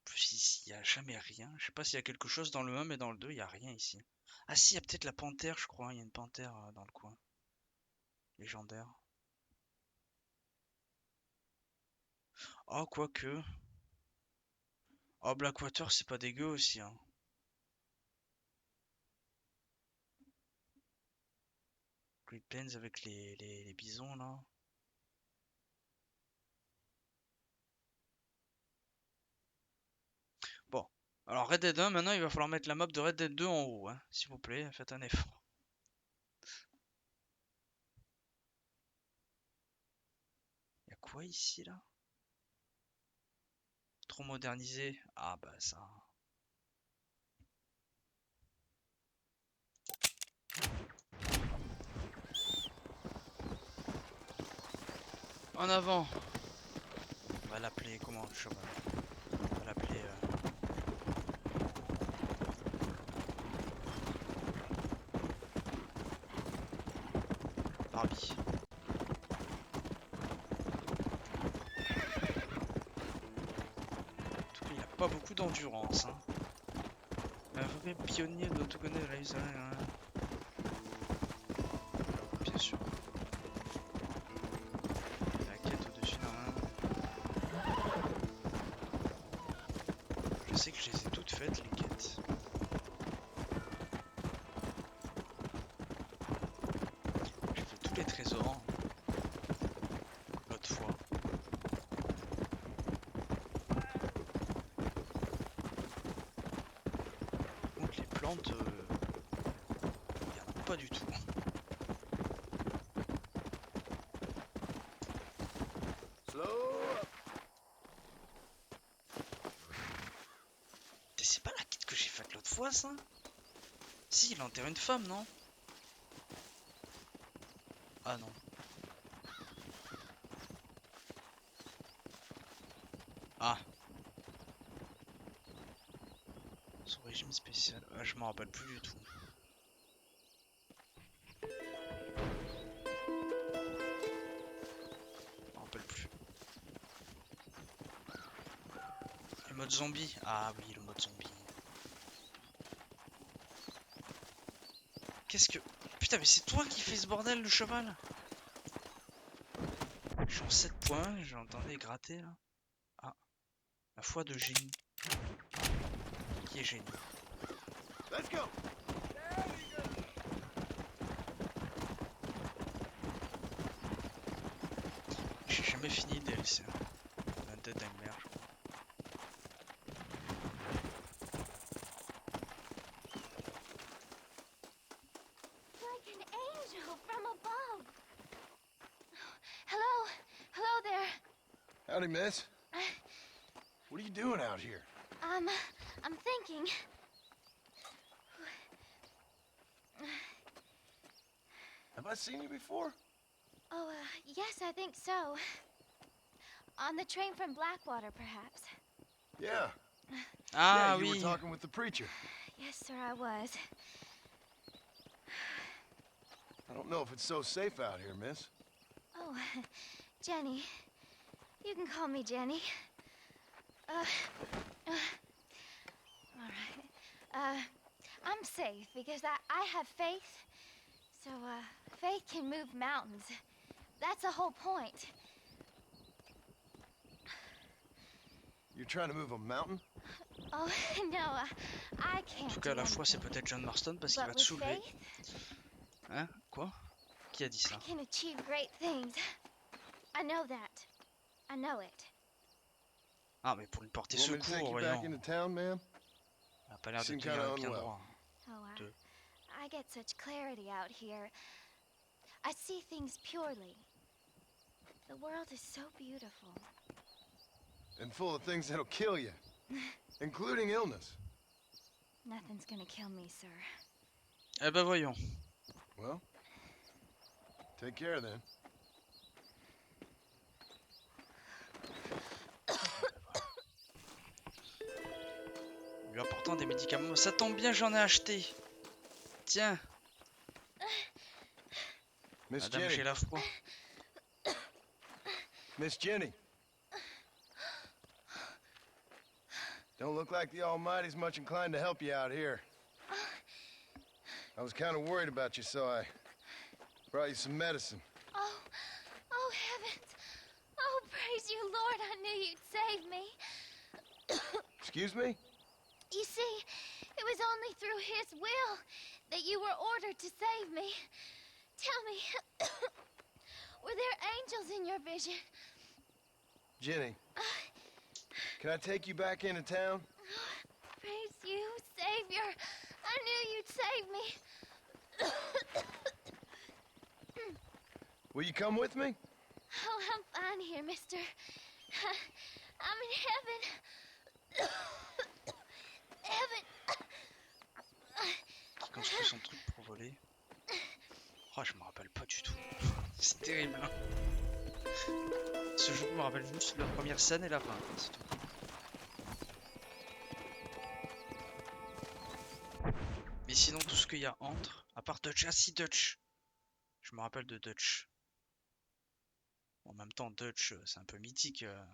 plus, ici, il n'y a jamais rien. Je sais pas s'il y a quelque chose dans le 1, mais dans le 2, il n'y a rien ici. Ah si, il y a peut-être la panthère, je crois. Il y a une panthère dans le coin. Légendaire. Oh, quoique. Oh, Blackwater, c'est pas dégueu aussi, hein. Great Plains avec les bisons, là. Bon. Alors, Red Dead 1, maintenant, il va falloir mettre la map de Red Dead 2 en haut, hein. S'il vous plaît, faites un effort. Il y a quoi ici, là? Trop modernisé. Ah, bah, ça... En avant. On va l'appeler comment le cheval? On va l'appeler Barbie. En tout cas, il a pas beaucoup d'endurance. Hein. Un vrai pionnier doit tout connaître la vie. Bien sûr. La quête au-dessus d'un main. Je sais que je les ai toutes faites, les quêtes. J'ai fait tous les trésors. L'autre fois. Donc les plantes, il n'y en a pas du tout. C'est pas la quête que j'ai faite l'autre fois, ça? Si, il enterre une femme, non? Ah non. Ah. Son régime spécial. Ah, je m'en rappelle plus du tout. Je m'en rappelle plus. Le mode zombie. Ah oui, le mode zombie. Qu'est-ce que... Putain, mais c'est toi qui fais ce bordel, le cheval? Je suis en 7 points, j'entendais gratter là. Ah. La foi de génie. Qui est génie? Let's go. J'ai jamais fini le DLC. La tête d'un merde, je crois. Like an angel from above. Hello, hello there. Howdy, miss. What are you doing out here? I'm thinking. Have I seen you before? Oh, yes, I think so. On the train from Blackwater, perhaps. Yeah. Ah yeah, you oui. were talking with the preacher. Yes, sir, I was. I don't know if it's so safe out here, miss. Oh, Jenny. You can call me Jenny. All right. I'm safe because I have faith. So, faith can move mountains. That's the whole point. You're trying to move a mountain? Oh, no, I can't. En tout cas, à la fois, c'est peut-être John Marston parce qu'il va te soulever. Hein? Quoi? Qui a dit ça? I can achieve great things. I know that. I know it. Ah, mais pour lui porter You want me to take secours, you back voyons. into town, ma'am? Il a pas l'air de Seem tenir kinda bien unwell. droit. Oh, I get such clarity out here. I see things purely. The world is so beautiful. And full of things that'll kill you, including illness. Nothing's gonna kill me, sir. Eh ben voyons. Well, take care then. Lui apportant des médicaments. Ça tombe bien, j'en ai acheté. Tiens. Miss Madame, Jenny. j'ai la foi. Miss Jenny. Don't look like the Almighty's much inclined to help you out here. I was kind of worried about you, so I brought you some medicine. Oh heavens! Oh, praise you, Lord! I knew you'd save me. Excuse me? You see, it was only through His will that you were ordered to save me. Tell me, were there angels in your vision? Jenny, can I take you back into town? Praise you, Savior. I knew you'd save me. Will you come with me? Oh, I'm fine here, mister. I'm in heaven. Heaven. Qui construit son truc pour voler. Oh, je me rappelle pas du tout. C'est terrible. Hein. Ce jeu me rappelle juste la première scène et la fin. C'est tout. Mais sinon, tout ce qu'il y a entre, à part Dutch, ah si Dutch. Je me rappelle de Dutch. Bon, en même temps, Dutch, c'est un peu mythique, la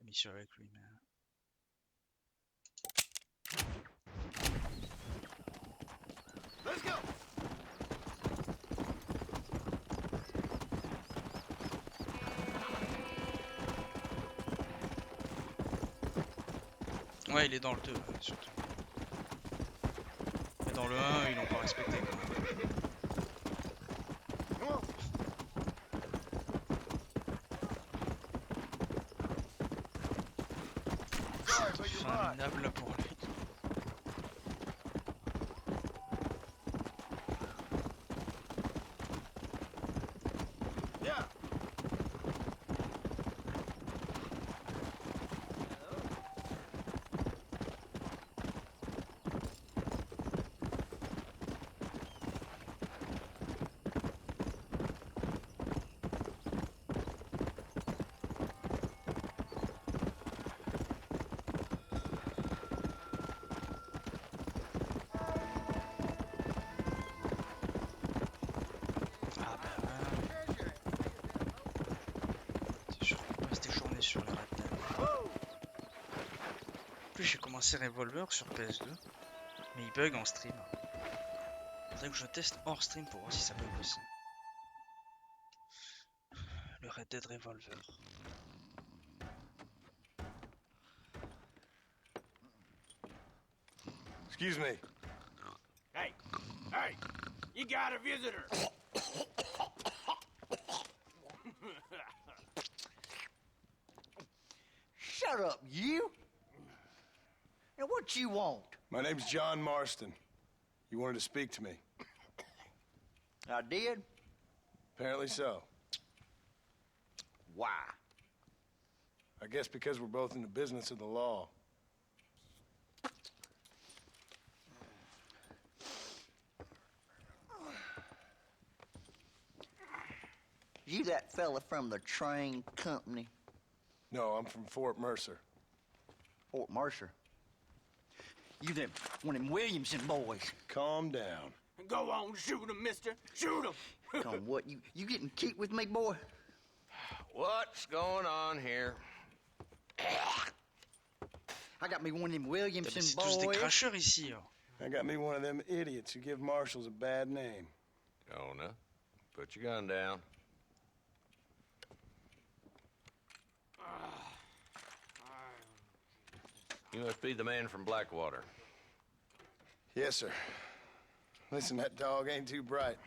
mission avec lui. Mais... Let's go. Ouais, il est dans le 2, surtout. Et dans le 1, ils l'ont pas respecté. Quoi. Fin minable pour lui. Sur la Red Dead. En plus j'ai commencé Revolver sur PS2, mais il bug en stream. Faudrait que je teste hors stream pour voir si ça bug aussi. Le Red Dead Revolver. Excuse me. Hey, hey, you got a visitor. Shut up, you! And what you want? My name's John Marston. You wanted to speak to me. I did? Apparently so. Why? I guess because we're both in the business of the law. You that fella from the train company? No, I'm from Fort Mercer. Fort Mercer? You them one of them Williamson boys. Calm down. Go on, shoot him, mister. Shoot him. Come on, what? You getting cute with me, boy? What's going on here? I got me one of them Williamson C'est tous des boys. cracheurs ici. Oh. I got me one of them idiots who give marshals a bad name. Jonah, put your gun down. You must be the man from Blackwater. Yes, sir. Listen, that dog ain't too bright,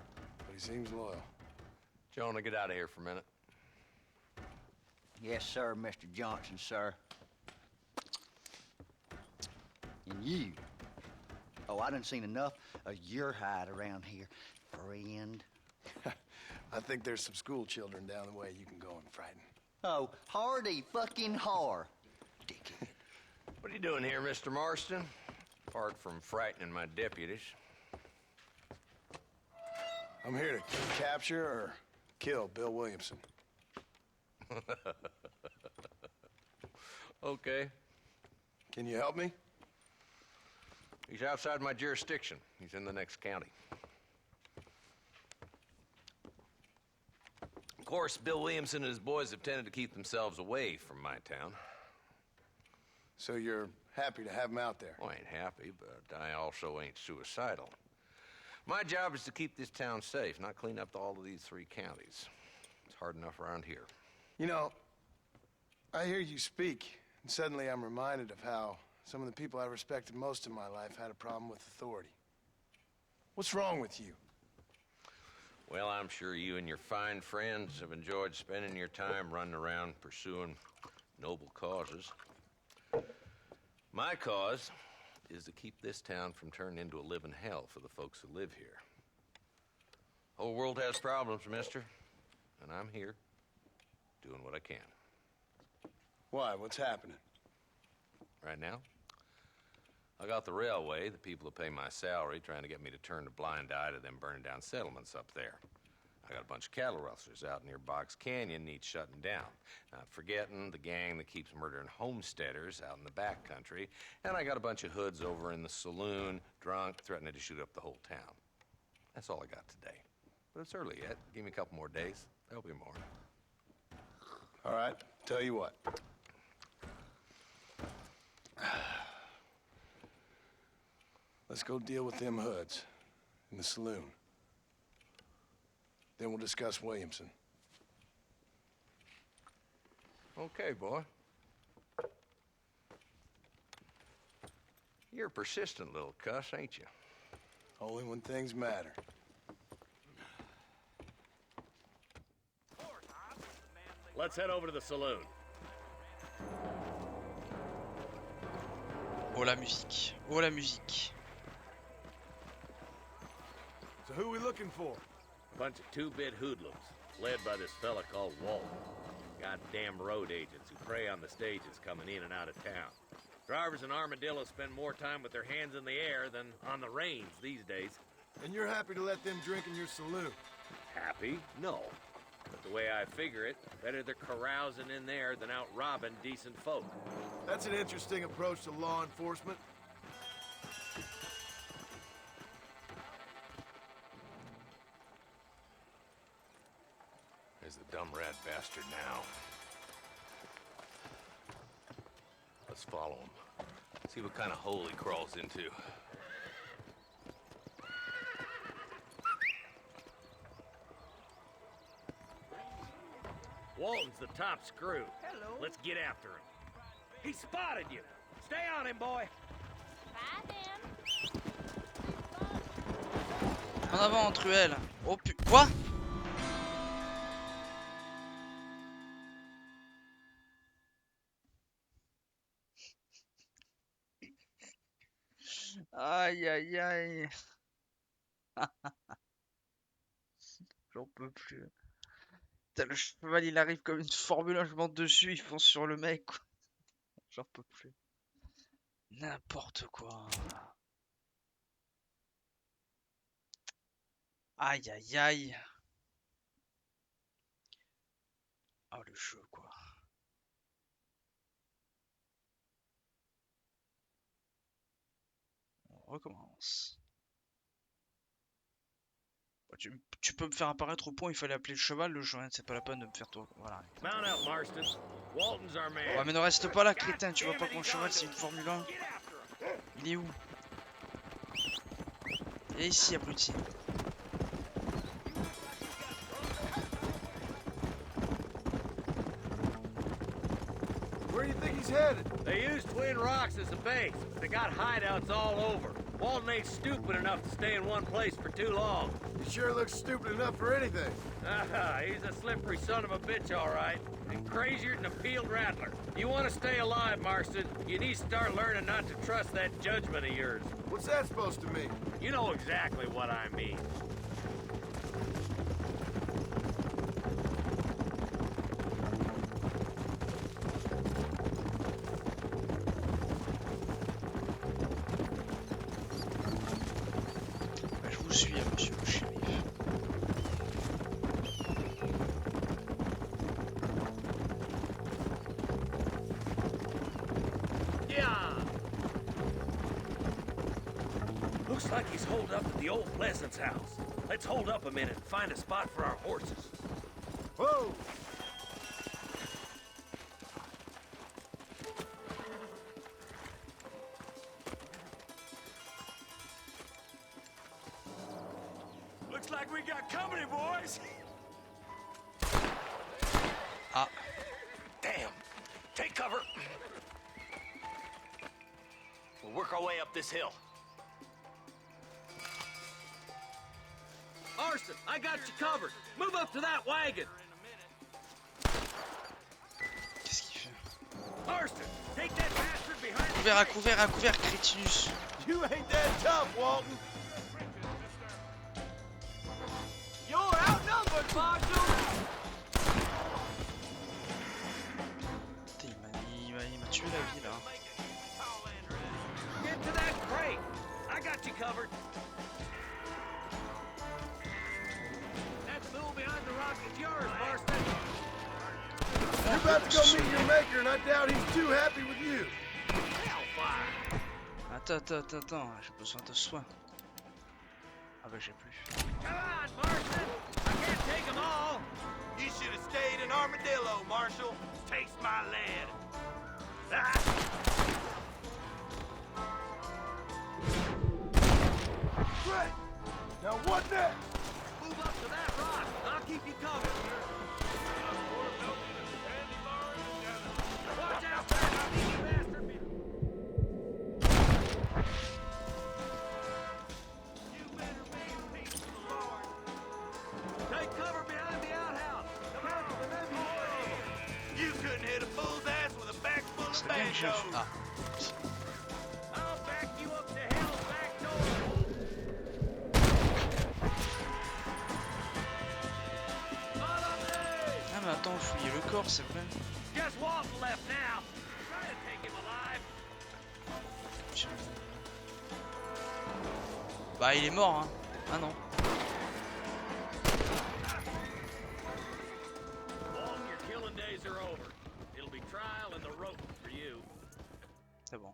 but he seems loyal. Jonah, get out of here for a minute. Yes, sir, Mr. Johnson, sir. And you, Oh, I done seen enough of your hide around here, friend. I think there's some school children down the way you can go and frighten. Oh, hardy fucking har. What are you doing here, Mr. Marston? Apart from frightening my deputies. I'm here to capture or kill Bill Williamson. Okay. Can you help me? He's outside my jurisdiction. He's in the next county. Of course, Bill Williamson and his boys have tended to keep themselves away from my town. So you're happy to have him out there? Well, I ain't happy, but I also ain't suicidal. My job is to keep this town safe, not clean up all of these 3 counties. It's hard enough around here. You know, I hear you speak, and suddenly I'm reminded of how some of the people I respected most in my life had a problem with authority. What's wrong with you? Well, I'm sure you and your fine friends have enjoyed spending your time running around pursuing noble causes. My cause is to keep this town from turning into a living hell for the folks who live here. Whole world has problems, mister, and I'm here doing what I can. Why? What's happening? Right now, I got the railway, the people who pay my salary, trying to get me to turn a blind eye to them burning down settlements up there. I got a bunch of cattle rustlers out near Box Canyon needs shutting down. Not forgetting the gang that keeps murdering homesteaders out in the back country. And I got a bunch of hoods over in the saloon, drunk, threatening to shoot up the whole town. That's all I got today. But it's early yet. Give me a couple more days. There'll be more. All right, tell you what. Let's go deal with them hoods in the saloon. Then we'll discuss Williamson. Okay, boy. You're a persistent little cuss, ain't you? Only when things matter. Let's head over to the saloon. Oh la musique. Oh la musique. So who are we looking for? A bunch of 2-bit hoodlums, led by this fella called Walton. Goddamn road agents who prey on the stages coming in and out of town. Drivers in Armadillo spend more time with their hands in the air than on the reins these days. And you're happy to let them drink in your saloon? Happy? No. But the way I figure it, better they're carousing in there than out robbing decent folk. That's an interesting approach to law enforcement. There's the dumb rat bastard now. Let's follow him. See what kind of hole he crawls into. Walton's the top screw. Hello. Let's get after him. He spotted you. Stay on him, boy. Bye, then. En avant, truelle. Oh pu... Quoi? Aïe, aïe, aïe. J'en peux plus. Putain, le cheval, il arrive comme une Formule 1, je monte dessus, il fonce sur le mec, quoi. J'en peux plus. N'importe quoi. Aïe, aïe, aïe. Ah, le jeu, quoi. On recommence. Tu peux me faire apparaître au point, il fallait appeler le cheval, le joint, c'est pas la peine de me faire toi. Voilà. Mount out, Marston. Walton's our man. Ouais, mais ne reste pas là, crétin, tu vois pas que mon cheval c'est une Formule 1. Il est où? Il est ici, abruti. Where do you think he's headed? They use Twin Rocks as a base. They got hideouts all over. Walton ain't stupid enough to stay in one place for too long. He sure looks stupid enough for anything. He's a slippery son of a bitch, all right. And crazier than a peeled rattler. You want to stay alive, Marston, you need to start learning not to trust that judgment of yours. What's that supposed to mean? You know exactly what I mean. Je vous suis, monsieur le shérif. Looks like he's holed up at the old Pleasance house. Let's hold up a minute and find a spot for our horses. Whoa! Looks like we got company, boys. Ah. Damn. Take cover. We'll work our way up this hill. Marston, I got you covered. Move up to that wagon. Qu'est-ce qu'il fait? Marston, take that bastard behind Couvert, à couvert, crétinus. You ain't that tough, Walton. You're outnumbered, Marshal. Putain, il m'a tué la vie là. Get to that crate. I got you covered. That fool behind the rock is yours, Marston. You're about to go meet your maker, and I doubt he's too happy with you. Hellfire. Attends, j'ai besoin de soins. Ah bah j'ai plus. Come on, Marston. I can't take them all. You should have stayed in Armadillo, Marshal. Taste my lead. Ah! Great! Now what next? Move up to that rock. I'll keep you covered. Watch out, that sneaky bastard. You better be in peace with the Lord. Take cover behind the outhouse. Come out to the nebula. You couldn't hit a fool's ass with a back full of C'est bien que je... banjos. Ah. I'll back you up to hell's back door. Ah mais attends, fouiller le corps, c'est vrai. Just Walton left now. Try to take him alive. Bah il est mort hein. Ah non. Walton, your killing days are over. It'll be trial and the rope for you. C'est bon.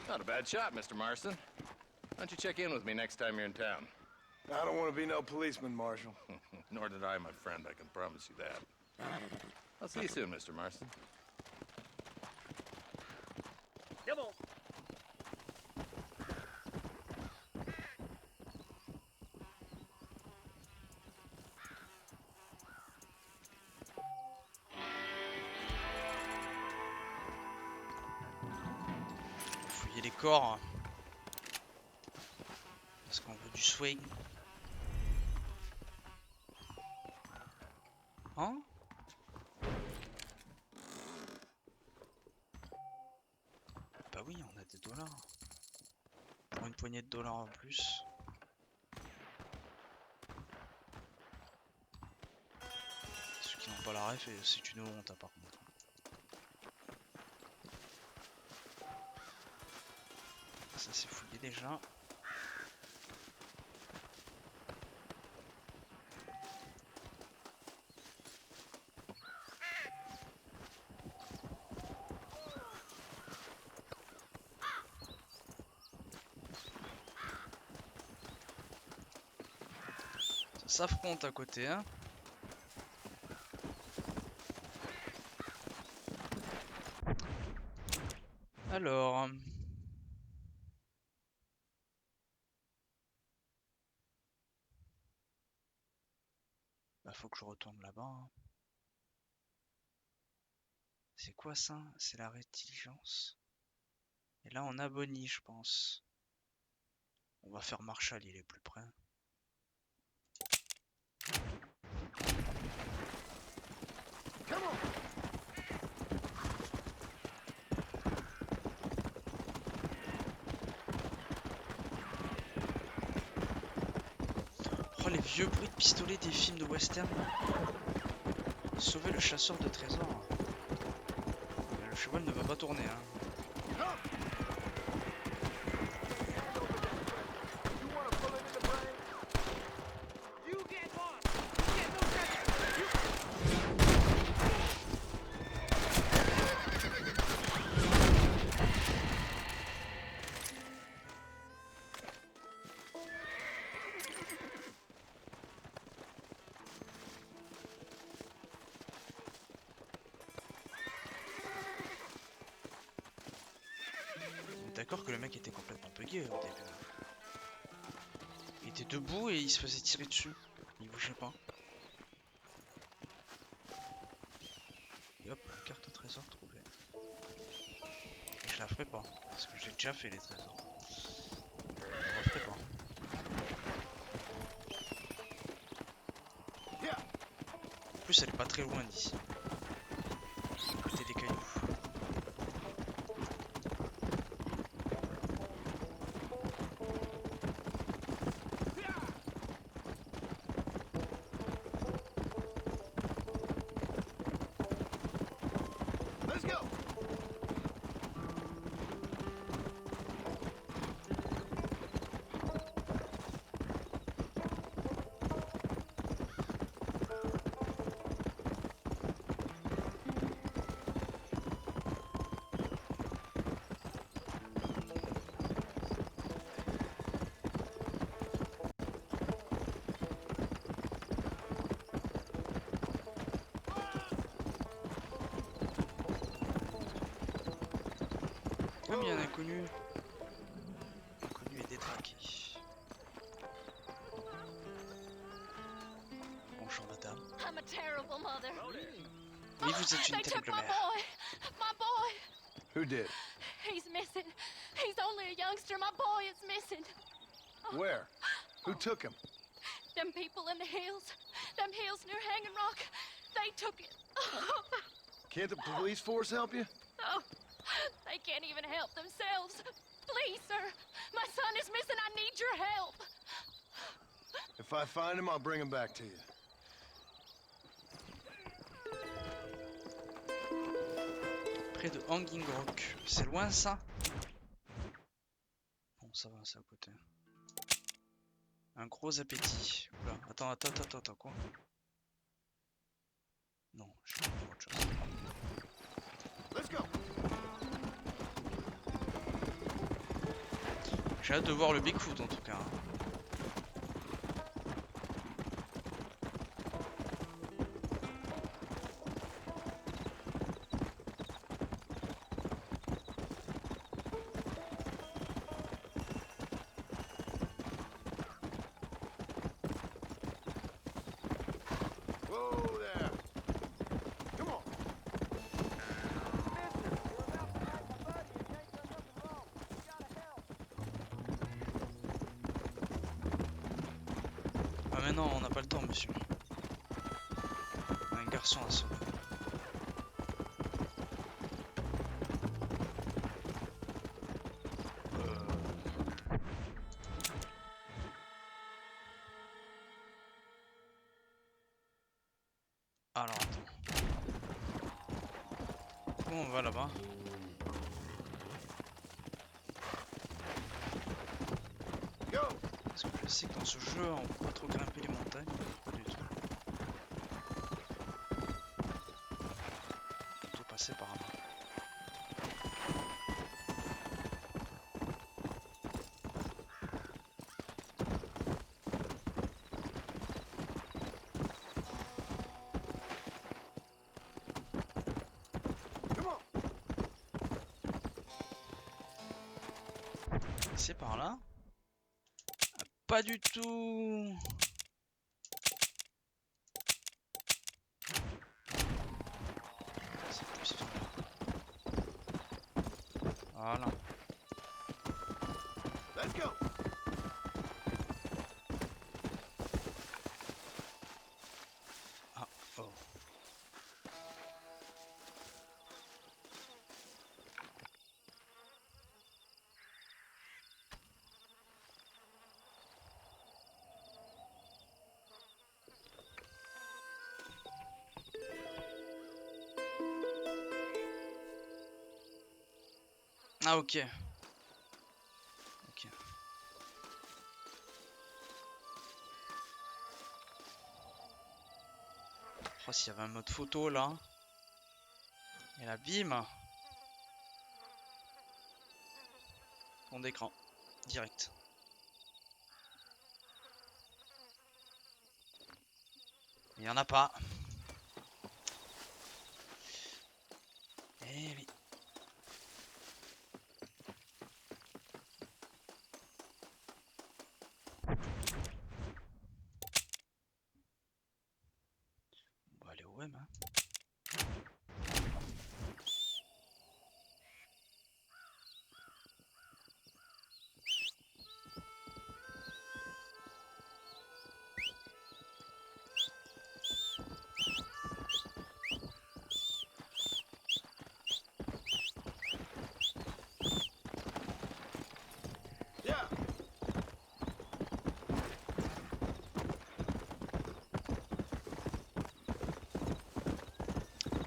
Not a bad shot, Mr. Marston. Why don't you check in with me next time you're in town? I don't want to be no policeman, Marshal. Nor did I, my friend. I can promise you that. I'll see you soon, Mr. Marston. Come on. Fouiller les corps. Parce qu'on veut du swing. Hein? Bah oui, on a des dollars. Pour une poignée de dollars en plus. Ceux qui n'ont pas la ref, c'est une honte hein, par contre. Ça c'est fouillé déjà. Ça s'affronte à côté hein. Alors bah faut que je retourne là-bas hein. C'est quoi ça? C'est la rétiligence. Et là, on a Bonnie, je pense. On va faire Marshall, il est plus près. Oh, les vieux bruits de pistolet des films de western. Sauver le chasseur de trésors. Mais le cheval ne va pas tourner, hein. D'accord que le mec était complètement bugué au début. Il était debout et il se faisait tirer dessus. Il bougeait pas. Et hop, carte au trésor trouvée. Et je la ferai pas, parce que j'ai déjà fait les trésors. Je la ferai pas. En plus, elle est pas très loin d'ici. À côté des cailloux. Comme il y a un inconnu. L'inconnu est détraqué. Bonjour madame. I'm a terrible mother. Oui, vous êtes une They took terrible my mère. boy. My boy. Who did? He's missing. He's only a youngster. My boy is missing. Where? Who took him? Them people in the hills. Them hills near Hanging Rock. They took it. Can't the police force help you? Oh, they can't even help themselves. Please, sir. My son is missing. I need your help. If I find him, I'll bring him back to you. Près de Hanging Rock. C'est loin ça? Bon, ça va, c'est à côté. Un gros appétit. Oula, attends, quoi? Non, je vais faire autre chose. Let's go. J'ai hâte de voir le Bigfoot en tout cas. Hein. Whoa there. Come on. Ah mais non, on n'a pas le temps monsieur. On a un garçon à sauver. Alors attends. Comment on va là-bas? Parce que je sais que dans ce jeu on peut pas trop grimper les montagnes. Pas du tout. Plutôt passer par là. C'est par là? Ah, pas du tout. C'est plus... Voilà. Ah ok. Ok. Oh, s'il y avait un mode photo là. Et là, bim. Fond d'écran. Direct. Il n'y en a pas. Eh oui. On va aller au web, hein.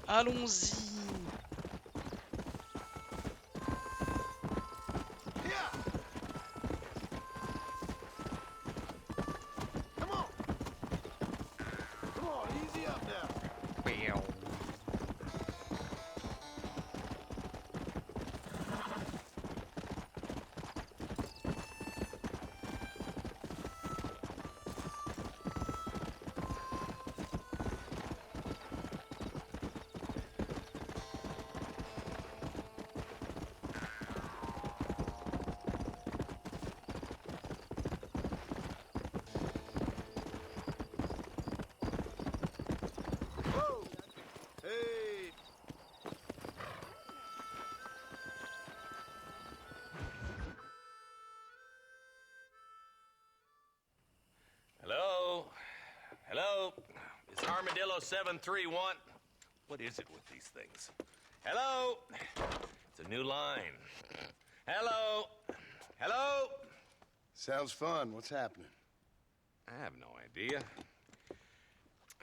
Allons-y. Hello? Hello? Is Armadillo 731? What is it with these things? Hello? It's a new line. Hello? Hello? Sounds fun. What's happening? I have no idea.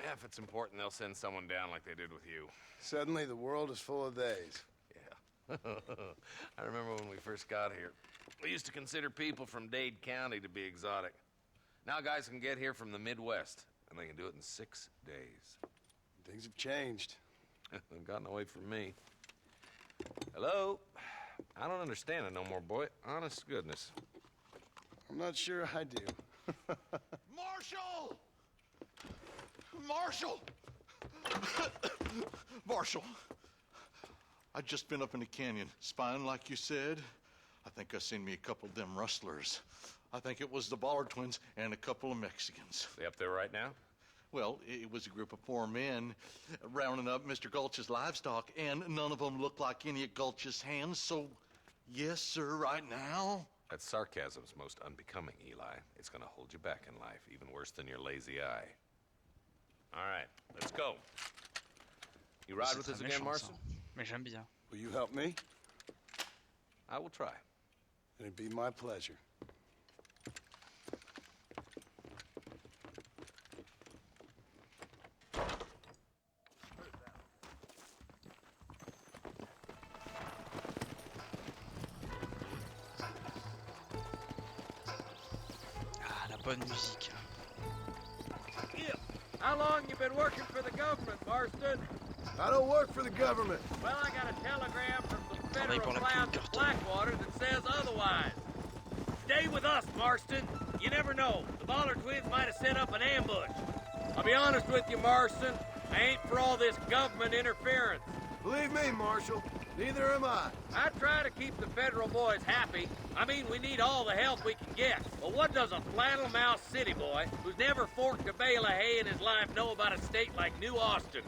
Yeah, if it's important, they'll send someone down like they did with you. Suddenly, the world is full of theys. Yeah. I remember when we first got here. We used to consider people from Dade County to be exotic. Now guys can get here from the Midwest, and they can do it in 6 days. Things have changed. They've gotten away from me. Hello? I don't understand it no more, boy. Honest to goodness. I'm not sure I do. Marshal! Marshal! Marshal! I just been up in the canyon, spying like you said. I think I seen me a couple of them rustlers. I think it was the Ballard twins and a couple of Mexicans. They up there right now? Well, it was a group of 4 men rounding up Mr. Gulch's livestock, and none of them looked like any of Gulch's hands, so yes, sir, right now. That sarcasm's most unbecoming, Eli. It's gonna hold you back in life, even worse than your lazy eye. All right, let's go. You ride with us again, Marson? Mais j'aime bien. Will you help me? I will try. It'd be my pleasure. Ah, la bonne musique. Yeah. How long you been working for the government, Marston? I don't work for the government. Well, I got a telegram from some federal clowns at Blackwater that says otherwise. Stay with us, Marston. You never know. The Ballard twins might have set up an ambush. I'll be honest with you, Marston. I ain't for all this government interference. Believe me, Marshal. Neither am I. I try to keep the federal boys happy. I mean, we need all the help we can get. But what does a flannel-mouthed city boy who's never forked a bale of hay in his life know about a state like New Austin?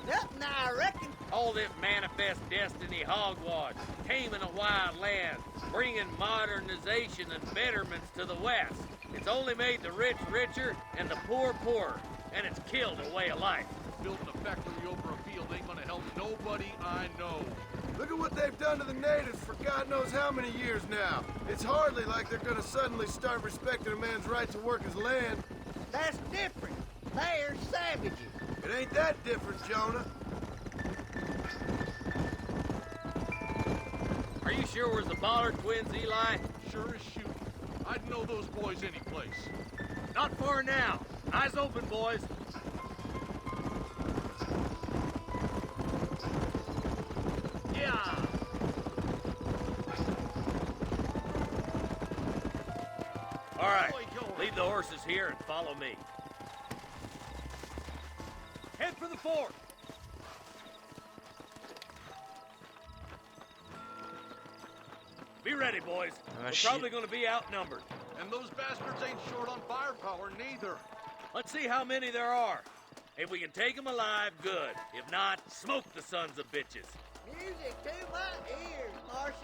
Nothing, I reckon. All this manifest destiny hogwash, taming a wild land, bringing modernization and betterments to the West. It's only made the rich richer and the poor poorer, and it's killed a way of life. Building a factory over a field ain't gonna help nobody I know. Look at what they've done to the natives for God knows how many years now. It's hardly like they're gonna suddenly start respecting a man's right to work his land. That's different. They're savages. It ain't that different, Jonah. Are Are you sure we're the Bollard twins, Eli? Sure as shoot. I'd know those boys any place. Not far now. Eyes open, boys. Yeah. All right, leave the horses here and follow me. Head for the fort. Be ready, boys. We're probably going to be outnumbered. And those bastards ain't short on firepower, neither. Let's see how many there are. If we can take them alive, good. If not, smoke the sons of bitches. Music to my ears, Marshal.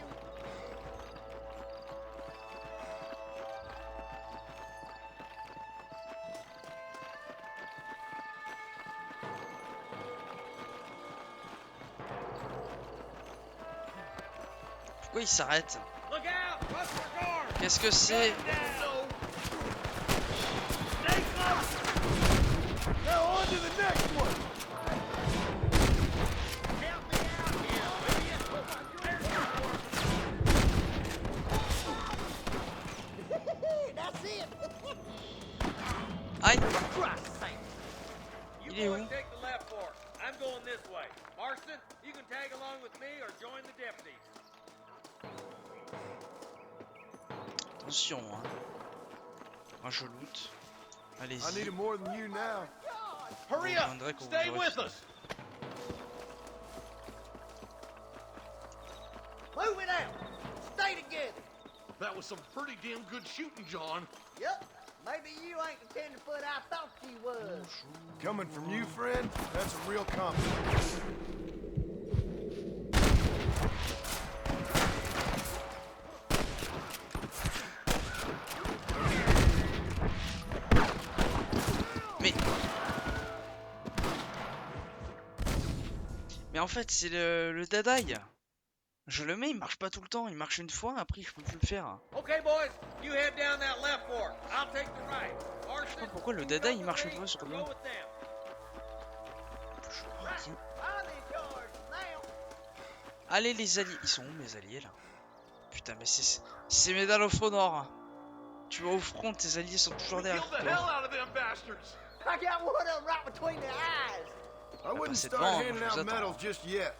Pourquoi il s'arrête? Qu'est-ce que c'est? Aïe! Il est où? I'm going this way. Marston, you can tag along with me or join the deputies. Attention, hein. Moi je loot. Allez-y. I need it more than you now. Hurry up! Stay with us! Move it out! Stay together! That was some pretty damn good shooting, John. Yep. Maybe you ain't the tenderfoot I thought you was. Coming from you, friend, that's a real compliment. Mais en fait, c'est le dead eye. Je le mets, il marche pas tout le temps. Il marche une fois, après je peux plus le faire. Okay, boys, you head down that left fork. I'll take the right. Je sais pas pourquoi le dead eye il marche une fois sur le long. Allez les alliés, ils sont où mes alliés là? Putain mais c'est Medal of Honor. Tu vas au front, tes alliés sont toujours derrière toi. I got one of them right between the eyes. I wouldn't start handing out medals just yet.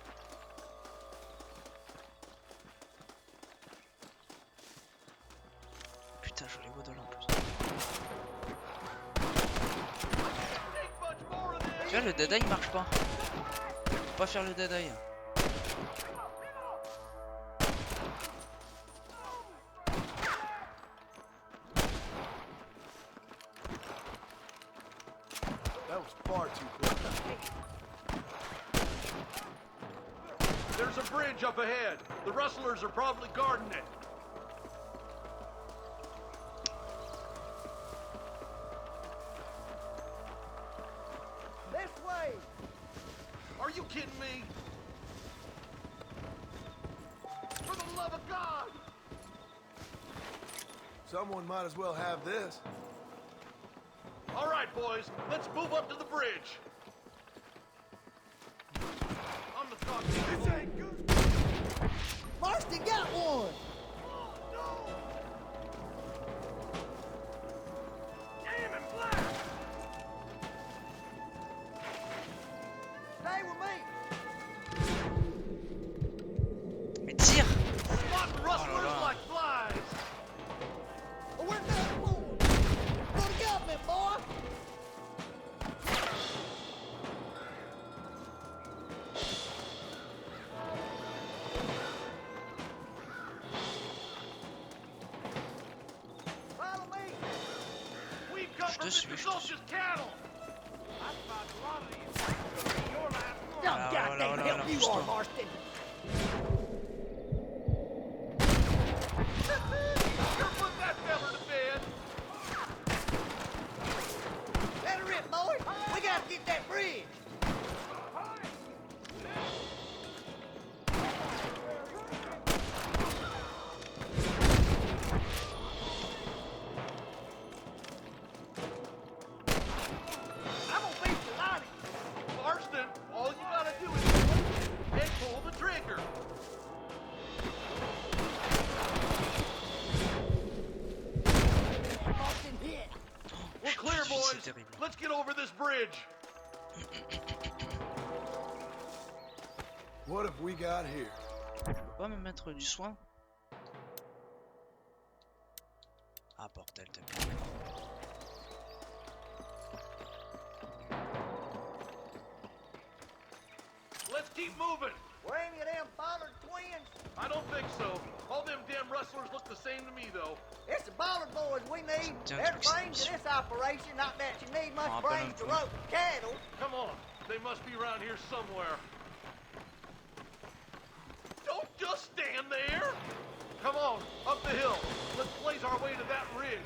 Putain, je les vois de là en plus. Tu vois, le dead eye marche pas. Je peux pas faire le dead eye. That was far too quick. There's a bridge up ahead. The rustlers are probably guarding it. This way. Are you kidding me? For the love of God! Someone might as well have this. All right, boys, let's move up to the bridge. I'm the goddamn. This ain't good. Marston got one. Oh, no. Damn it, Black! Stay with me. Mais tire! Spot rustlers like flies. Oh, we're done for. For the government, boy. Follow me. We've come from Mr. Social's cattle. Dumb goddamn help you are, Marston. Sure put that fella to bed. Let her rip, boy. We gotta get that bridge. I'm gonna beat you, Lonnie. Marston, all you gotta do is and pull the trigger. clear, boys. Let's get over this bridge. What have we got here? Je peux pas me mettre du soin? Ah, bordel de merde. Let's keep moving. Were any of them bollard twins? I don't think so. All them damn rustlers look the same to me, though. It's the bollard boys we need. They're the brains of this operation, not that you need much brains to rope cattle. Come on. They must be around here somewhere. Don't just stand there. Come on, up the hill. Let's blaze our way to that ridge.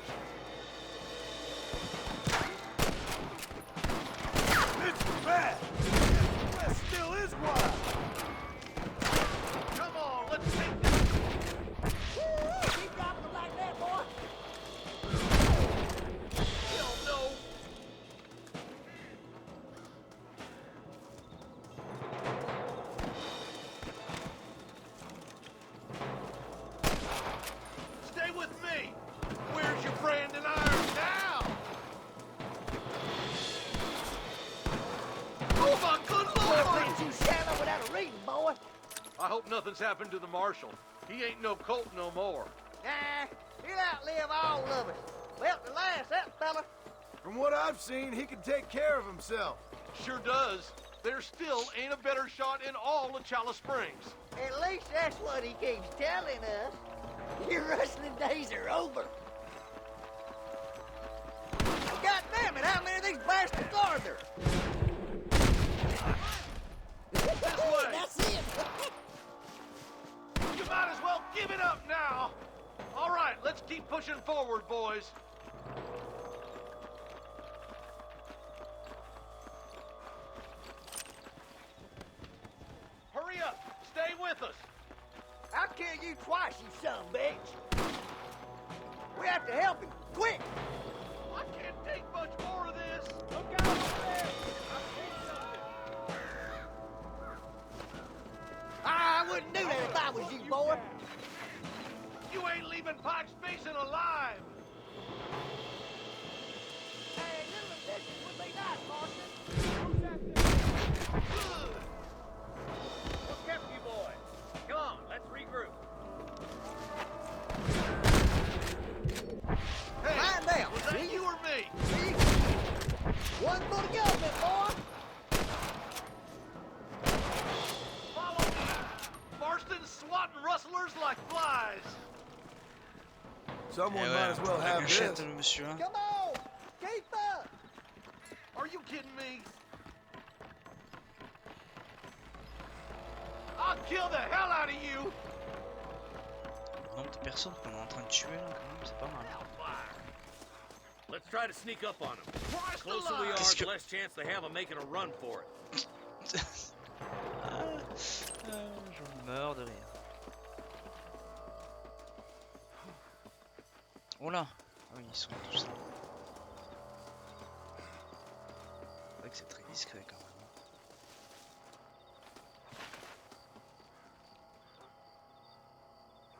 It's bad. That still is wild. Come on, let's take this. Keep dropping them like that, boy. Hell no. Stay with me. Where's your brand and iron now? Oh my good lord! You shallow without a reading, boy. I hope nothing's happened to the marshal. He ain't no colt no more. Nah, he'll outlive all of us. Well, at last, that fella. From what I've seen, he can take care of himself. Sure does. There still ain't a better shot in all of Chalice Springs. At least that's what he keeps telling us. Your rustling days are over. God damn it, how many of these bastards are there? This way. That's it. You might as well give it up now. All right, let's keep pushing forward, boys. Hurry up. Stay with us. I'll kill you twice, you son of a bitch. We have to help him, quick. I can't take much more of this. Look out over there. I wouldn't do that if I was you, boy. You ain't leaving Pike's Basin alive. Hey, little addition would be nice, Marston. What kept you boys? Come on, let's regroup. Hey, Mind out. was that you or me? One for the government, boy. Follow me. Marston's swatting rustlers like flies. Someone might as well have this. Monsieur. Come on, keep up. Are you kidding me? I'll kill the hell out of you. Le nombre de personnes qu'on est en train de tuer là, quand même, c'est pas mal. Let's try to sneak up on them. The closer we are, the less chance they have of making a run for it. Je meurs de rire. Oh là! Ah oui, ils sont tous là. C'est vrai que c'est très discret quand même.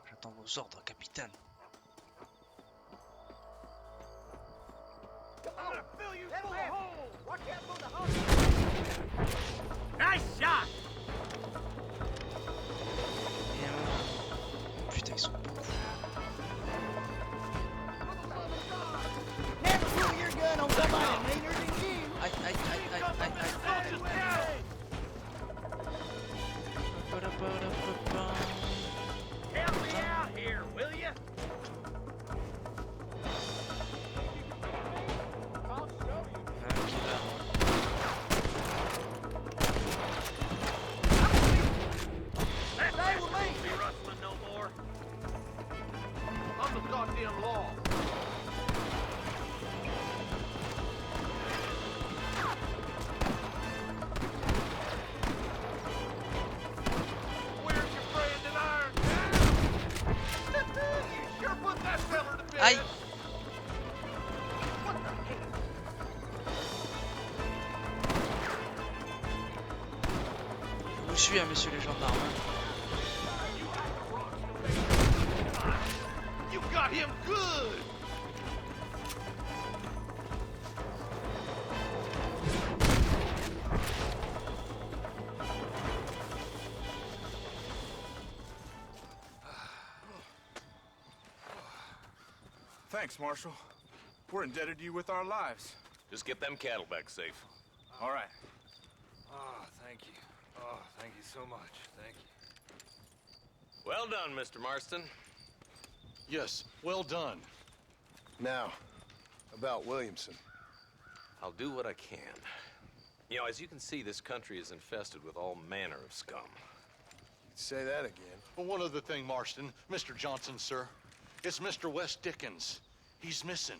J'attends vos ordres, capitaine. Nice shot! Putain, ils sont beaucoup. Never pull your gun on somebody meaner than you. Aïe, aïe, aïe, aïe, aïe, aïe. Help me out here, will you? Stay with me. Be rustling no more. I'm the goddamn law. Where's your brand and iron now? You sure put that feller to bed. Aïe. What the heck? Je vous suis, hein, messieurs les gendarmes. You got him good. Thanks, Marshal. We're indebted to you with our lives. Just get them cattle back safe. All right. Oh, thank you. Oh, thank you so much. Thank you. Well done, Mr. Marston. Yes, well done. Now, about Williamson. I'll do what I can. You know, as you can see, this country is infested with all manner of scum. Say that again. Well, one other thing, Marston. Mr. Johnson, sir. It's Mr. West Dickens. He's missing.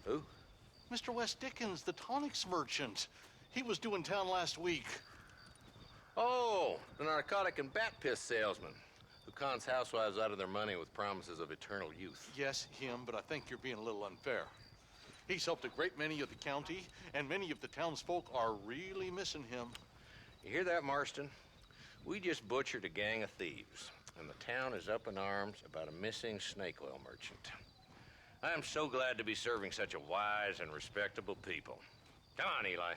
Who? Mr. West Dickens, the tonics merchant. He was due in town last week. Oh, the narcotic and bat piss salesman who cons housewives out of their money with promises of eternal youth. Yes, him, but I think you're being a little unfair. He's helped a great many of the county, and many of the townsfolk are really missing him. You hear that, Marston? We just butchered a gang of thieves, and the town is up in arms about a missing snake oil merchant. I am so glad to be serving such a wise and respectable people. Come on, Eli.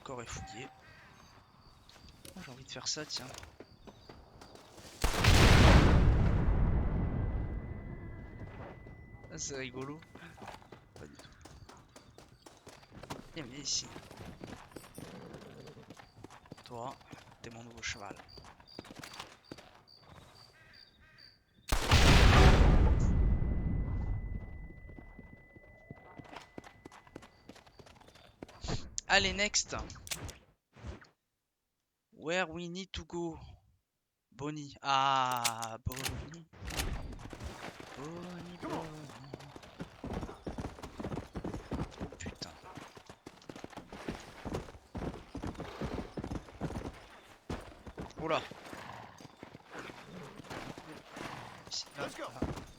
Le corps est fouillé. Oh, j'ai envie de faire ça, tiens. Ah, c'est rigolo. Pas du tout. Viens, viens ici. Toi, t'es mon nouveau cheval. Allez, next. Where we need to go. Bonnie. Ah, Bonnie. Bonnie, Bonnie. Oh putain. Oula. Ici, là, là,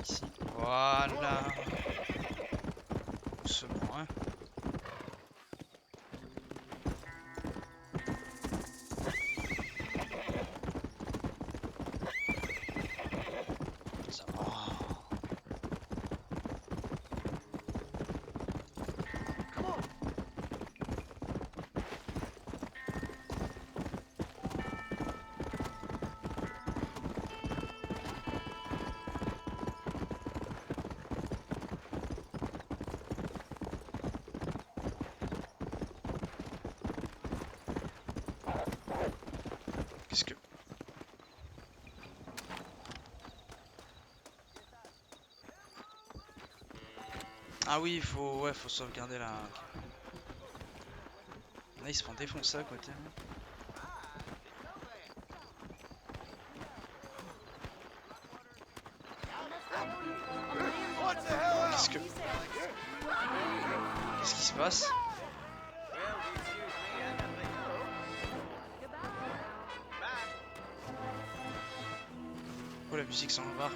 ici. Voilà. Doucement, hein. Qu'est-ce que... Ah oui, il faut... Ouais, faut sauvegarder la... Là, ils se font défoncer à côté. Qu'est-ce que... Qu'est-ce qui se passe? Oh, la musique s'en va.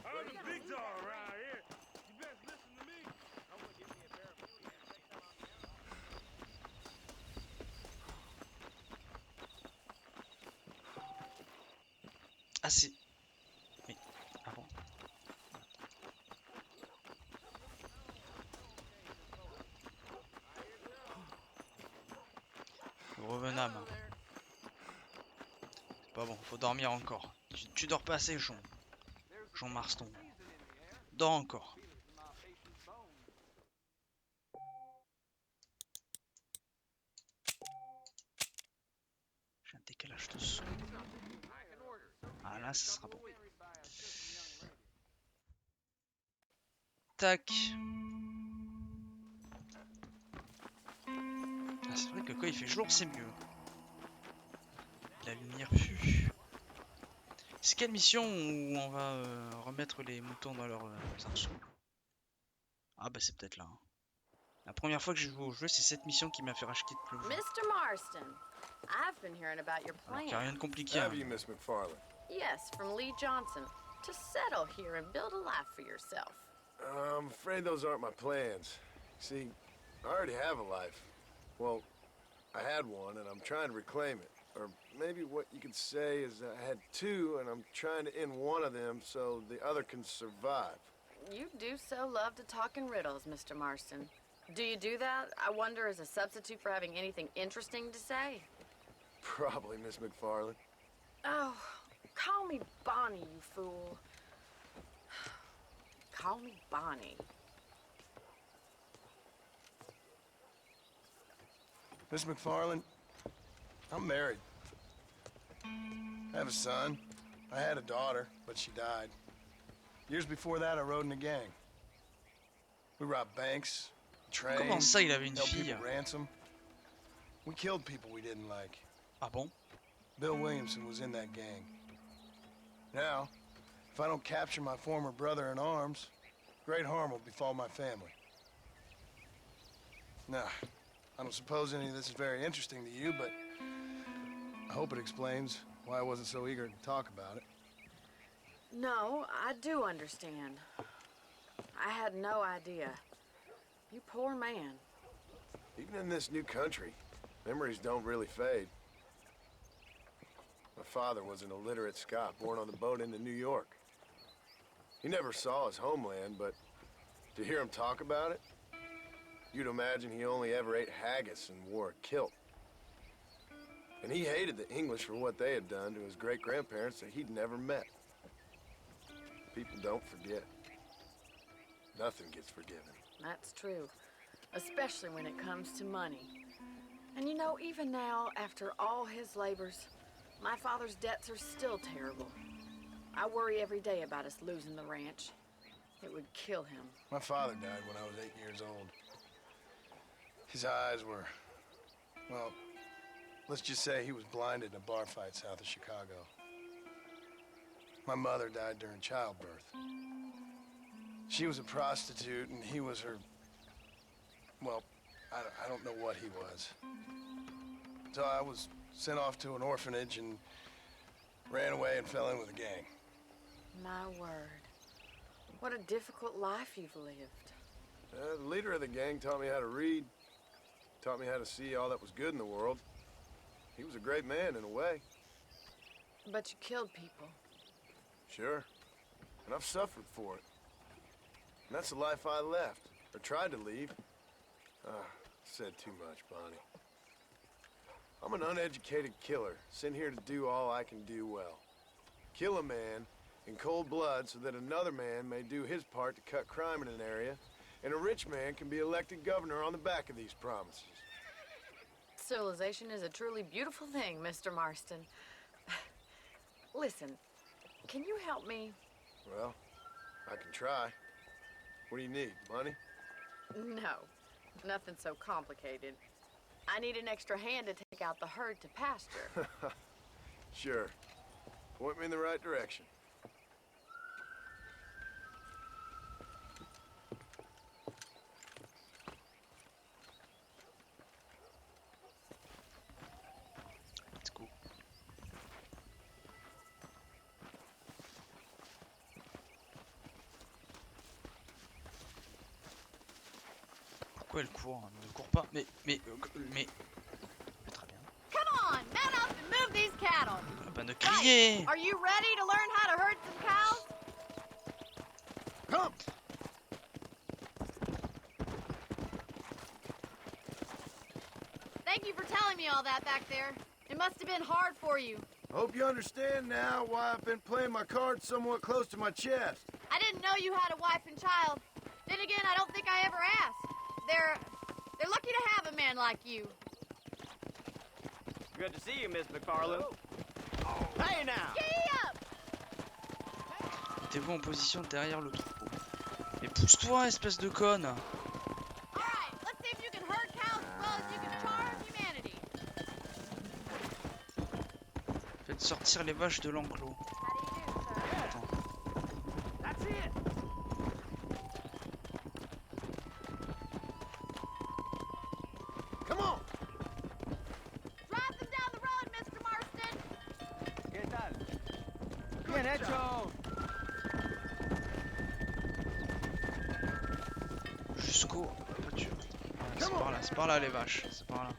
I'm the big dog around here. You best listen to me. I'm gonna give me a pair of Ah si. Mais... Ah bon. Revenable. C'est pas bon, faut dormir encore. Tu dors pas assez, Jean Marston. Dors encore. J'ai un décalage de son. Ah là, ça sera bon. Tac. Ah, c'est vrai que quand il fait jour, c'est mieux. La lumière fut. C'est quelle mission où on va remettre les moutons dans leur arceaux? Ah bah c'est peut-être là. Hein. La première fois que je joue au jeu, c'est cette mission qui m'a fait racheter le jeu. Mr. Marston, I've been hearing about your Alors plan. qu'il n'y a rien de compliqué. Have Hein. you, Miss McFarland? Yes, from Lee Johnson. To settle here and build a life for yourself. I'm afraid those aren't my plans. See, I already have a life. Well, I had one, and I'm trying to reclaim it. Or maybe what you could say is I had two, and I'm trying to end one of them so the other can survive. You do so love to talk in riddles, Mr. Marston. Do you do that, I wonder, as a substitute for having anything interesting to say? Probably, Miss McFarland. Oh, call me Bonnie, you fool. Call me Bonnie. Miss McFarland, I'm married. I have a son. I had a daughter, but she died. Years before that, I rode in a gang. We robbed banks, trains, Comment ça, il avait une held fille? people ransom. We killed people we didn't like. Ah bon? Bill Williamson was in that gang. Now, if I don't capture my former brother in arms, great harm will befall my family. Now, I don't suppose any of this is very interesting to you, but I hope it explains why I wasn't so eager to talk about it. No, I do understand. I had no idea. You poor man. Even in this new country, memories don't really fade. My father was an illiterate Scot born on the boat into New York. He never saw his homeland, but to hear him talk about it, you'd imagine he only ever ate haggis and wore a kilt. And he hated the English for what they had done to his great-grandparents that he'd never met. People don't forget. Nothing gets forgiven. That's true. Especially when it comes to money. And you know, even now, after all his labors, my father's debts are still terrible. I worry every day about us losing the ranch. It would kill him. My father died when I was 8 years old. His eyes were, well, let's just say he was blinded in a bar fight south of Chicago. My mother died during childbirth. She was a prostitute, and he was her, well, I don't know what he was. So I was sent off to an orphanage and ran away and fell in with a gang. My word. What a difficult life you've lived. The leader of the gang taught me how to read, taught me how to see all that was good in the world. He was a great man in a way. But you killed people. Sure. And I've suffered for it. And that's the life I left, or tried to leave. Said too much, Bonnie. I'm an uneducated killer, sent here to do all I can do well. Kill a man in cold blood so that another man may do his part to cut crime in an area, and a rich man can be elected governor on the back of these promises. Civilization is a truly beautiful thing, Mr. Marston. Listen, can you help me? Well, I can try. What do you need, money? No, nothing so complicated. I need an extra hand to take out the herd to pasture. Sure. Point me in the right direction. Let's go. Pourquoi elle court? Elle ne court pas. Mais. Très bien. Come on, man up and move these cattle. Pas de crier. Are you ready to learn how to herd some cows? Come. Thank you for telling me all that back there. It must have been hard for you. Hope you understand now why I've been playing my cards somewhat close to my chest. I didn't know you had a wife and child. Then again, I don't think I ever asked. They're lucky to have a man like you. Good to see you, Miss McFarland. Hey now! Giddy up! Mettez-vous en position derrière le troupeau. Mais pousse-toi, espèce de conne. Alright, let's see if you can herd cows as well as you can charm humanity. Faites sortir les vaches de l'enclos. Attends. That's it. Come on. Drive them down the road, Mr. Marston. ¿Qué tal? Bien hecho. Jusqu'au... C'est par là les vaches. C'est par là.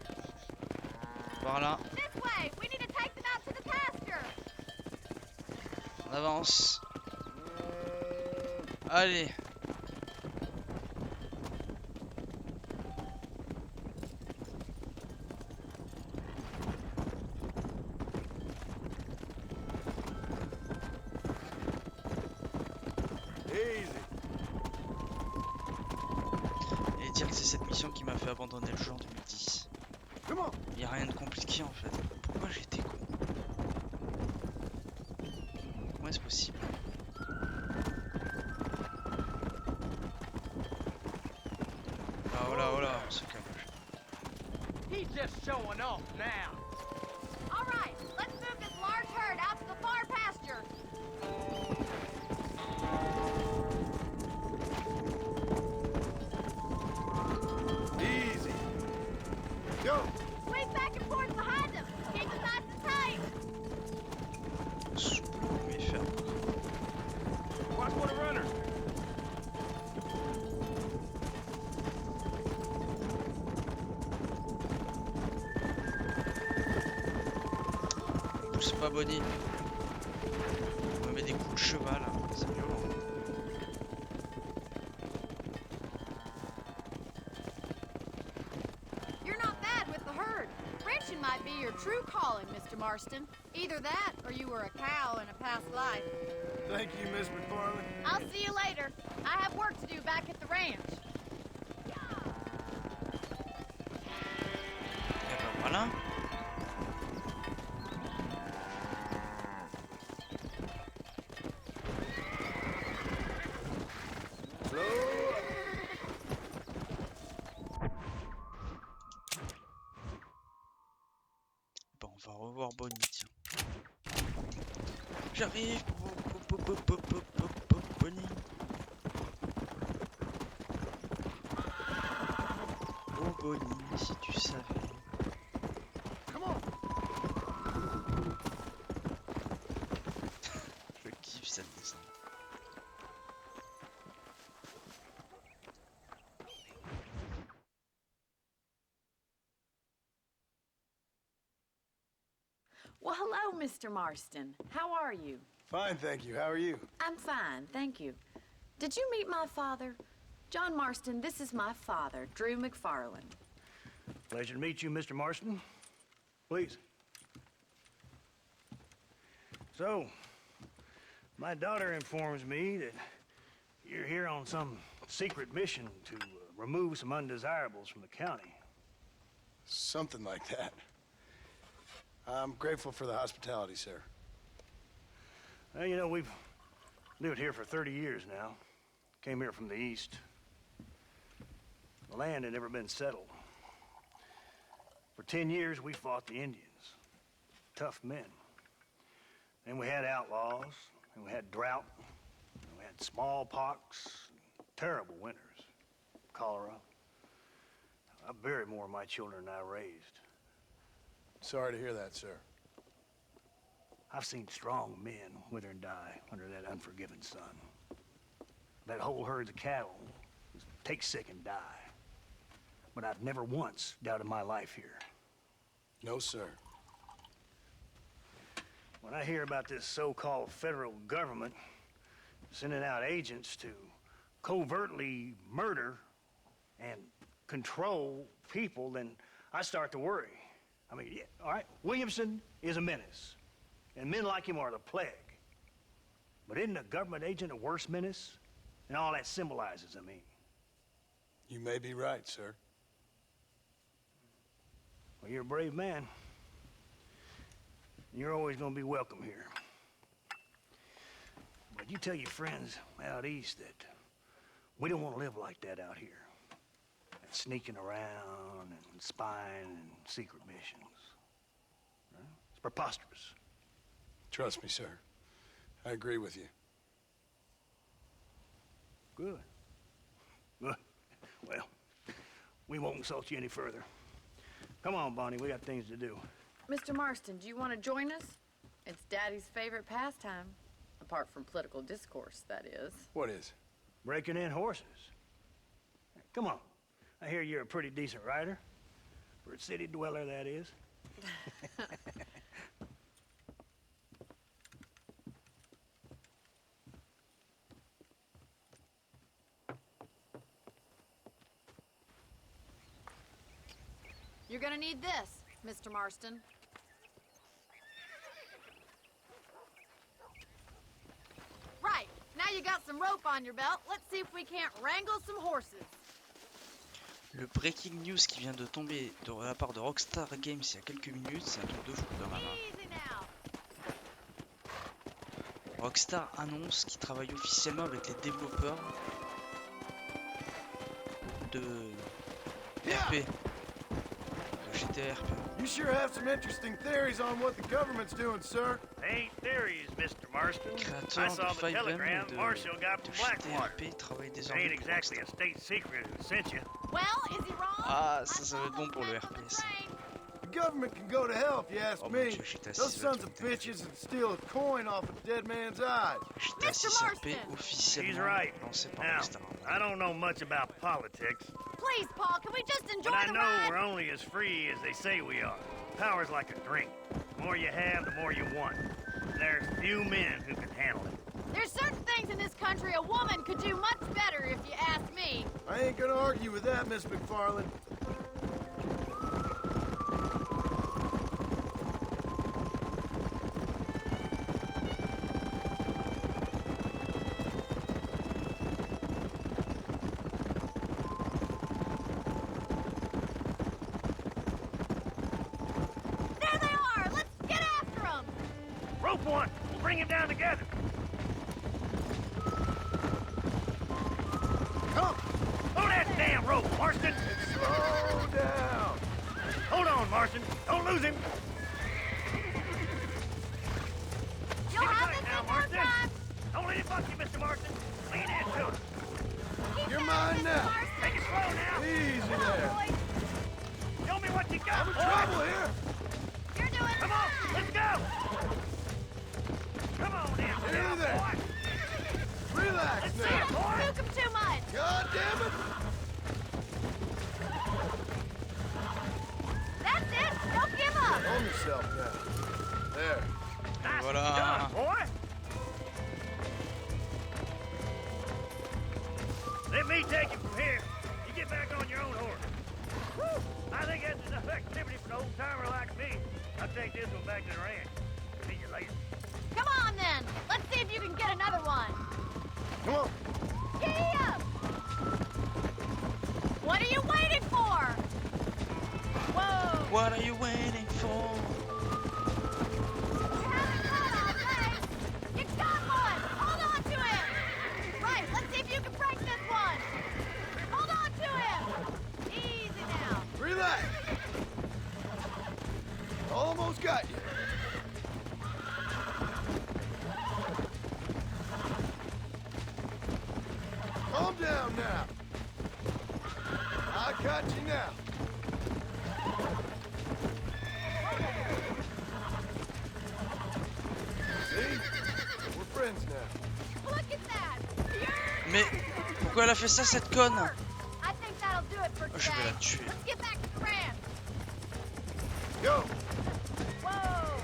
Par là. This way. We need to take them out to the pasture. On avance. Allez. Et dire que c'est cette mission qui m'a fait abandonner le jeu en 2010. Il n'y a rien de compliqué en fait. Pourquoi j'étais con? Comment est-ce possible? Ah voilà, on se calme. He's just showing off now. Alright, let's move this large herd out to the far pasture. Easy. Go. Swing back and forth behind them. Keep them nice and tight. Mais ferme. Watch for the runner. Pousse pas Bonnie. On me met des coups de cheval, c'est violent. You're not bad with the herd. Ranching might be your true calling, Mr. Marston. Either that, or you were a cow in a past life. Thank you, Miss McFarland. I'll see you later. I have work to do back at the ranch. Et ben voilà. Bon, on va revoir Bonnie, tiens. J'arrive. Bonnie. Oh Bonnie, si tu savais. Je kiffe cette descente. Well, hello, Mr. Marston. How are you? Fine, thank you. How are you? I'm fine, thank you. Did you meet my father? John Marston, this is my father, Drew McFarland. Pleasure to meet you, Mr. Marston. Please. So, my daughter informs me that you're here on some secret mission to remove some undesirables from the county. Something like that. I'm grateful for the hospitality, sir. Well, you know, we've lived here for 30 years now. Came here from the east. The land had never been settled. For 10 years, we fought the Indians. Tough men. Then we had outlaws, and we had drought, and we had smallpox, terrible winters, cholera. I buried more of my children than I raised. Sorry to hear that, sir. I've seen strong men wither and die under that unforgiving sun. That whole herd of cattle take sick and die. But I've never once doubted my life here. No, sir. When I hear about this so-called federal government sending out agents to covertly murder and control people, then I start to worry. I mean, yeah, all right, Williamson is a menace, and men like him are the plague. But isn't a government agent a worse menace? And all that symbolizes, I mean. You may be right, sir. Well, you're a brave man. You're always going to be welcome here. But you tell your friends out east that We don't want to live like that out here. Sneaking around and spying and secret missions. Right? It's preposterous. Trust me, sir. I agree with you. Good. Good. Well, we won't insult you any further. Come on, Bonnie, we got things to do. Mr. Marston, do you want to join us? It's Daddy's favorite pastime. Apart from political discourse, that is. What is? Breaking in horses. Come on. I hear you're a pretty decent rider. For a city dweller, that is. You're gonna need this, Mr. Marston. Right, now you got some rope on your belt. Let's see if we can't wrangle some horses. Le breaking news qui vient de tomber de la part de Rockstar Games il y a quelques minutes, c'est un truc de fou quand même. Rockstar annonce qu'il travaille officiellement avec les développeurs de RP. De GTA RP. You sure have some interesting theories on what the government's doing, sir. Ain't theories, Mr. Marston. I Créateur saw de the 5M telegram et Marshall got de from Blackwater. GTA RP travaille désormais Ain't pour exactly Rockstar. a state secret who sent you. Well, is he wrong? Ah, ça va être bon pour le RP, ça. The government can go to hell if you ask Oh, me. mon Dieu, GTA Those 6 va sons être of bitches would steal a coin off a dead man's eyes. GTA 6 RP officiellement He's right. lancé par Now, Rockstar. I don't know much about politics, Please, Paul, can we just enjoy but I the know ride? we're only as free as they say we are. Power's like a drink. The more you have, the more you want. There's few men who can handle it. There's certain things in this country a woman could do much better if you ask me. I ain't gonna argue with that, Miss McFarland. There they are! Let's get after them! Rope one! We'll bring him down together. Come! Throw that damn rope, Marston! Slow down! Hold on, Marston. Don't lose him. You'll Keep it have tight this now, in no Marston. time! Don't let him buck you, Mr. Marston. Lean into it. You're mine now. Take it slow now. Easy there. Show me what you got, I'm in boy. trouble here. You're doing Come on, let's go. Come on, damn Get in there. boy. Relax Let's see now. it, boy. Spook 'em too much! God damn it! That's it! Don't give up! Calm yourself now. There. Nice Voilà. done, boy. Let me take it from here. You get back on your own horse. Woo! I think that's enough activity for an old-timer like me. I'll take this one back to the ranch. See you later. Come on, then! Let's see if you can get another one! Come on. Giddy up! What are you waiting for? Whoa! What are you waiting for? You haven't run all day! You got one! Hold on to him! Right, let's see if you can break this one! Hold on to him! Easy now! Relax. Almost got you. Calm down now. I got you now. See? We're friends now. Look at that! Mais pourquoi elle a fait ça, cette conne? I think that'll do it for Oh, je vais today. la tuer. Let's get back to the ranch. Go. Whoa!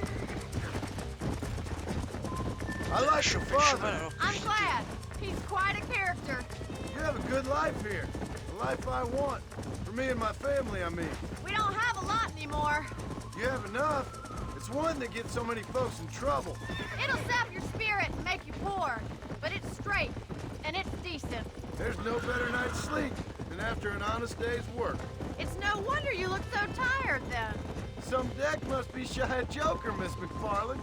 I like your father. I'm glad. He's quite a character. You have a good life here. The life I want. For me and my family, I mean. We don't have a lot anymore. You have enough. It's one that gets so many folks in trouble. It'll sap your spirit and make you poor. But it's straight. And it's decent. There's no better night's sleep than after an honest day's work. It's no wonder you look so tired then. Some deck must be shy of Joker, Miss McFarland.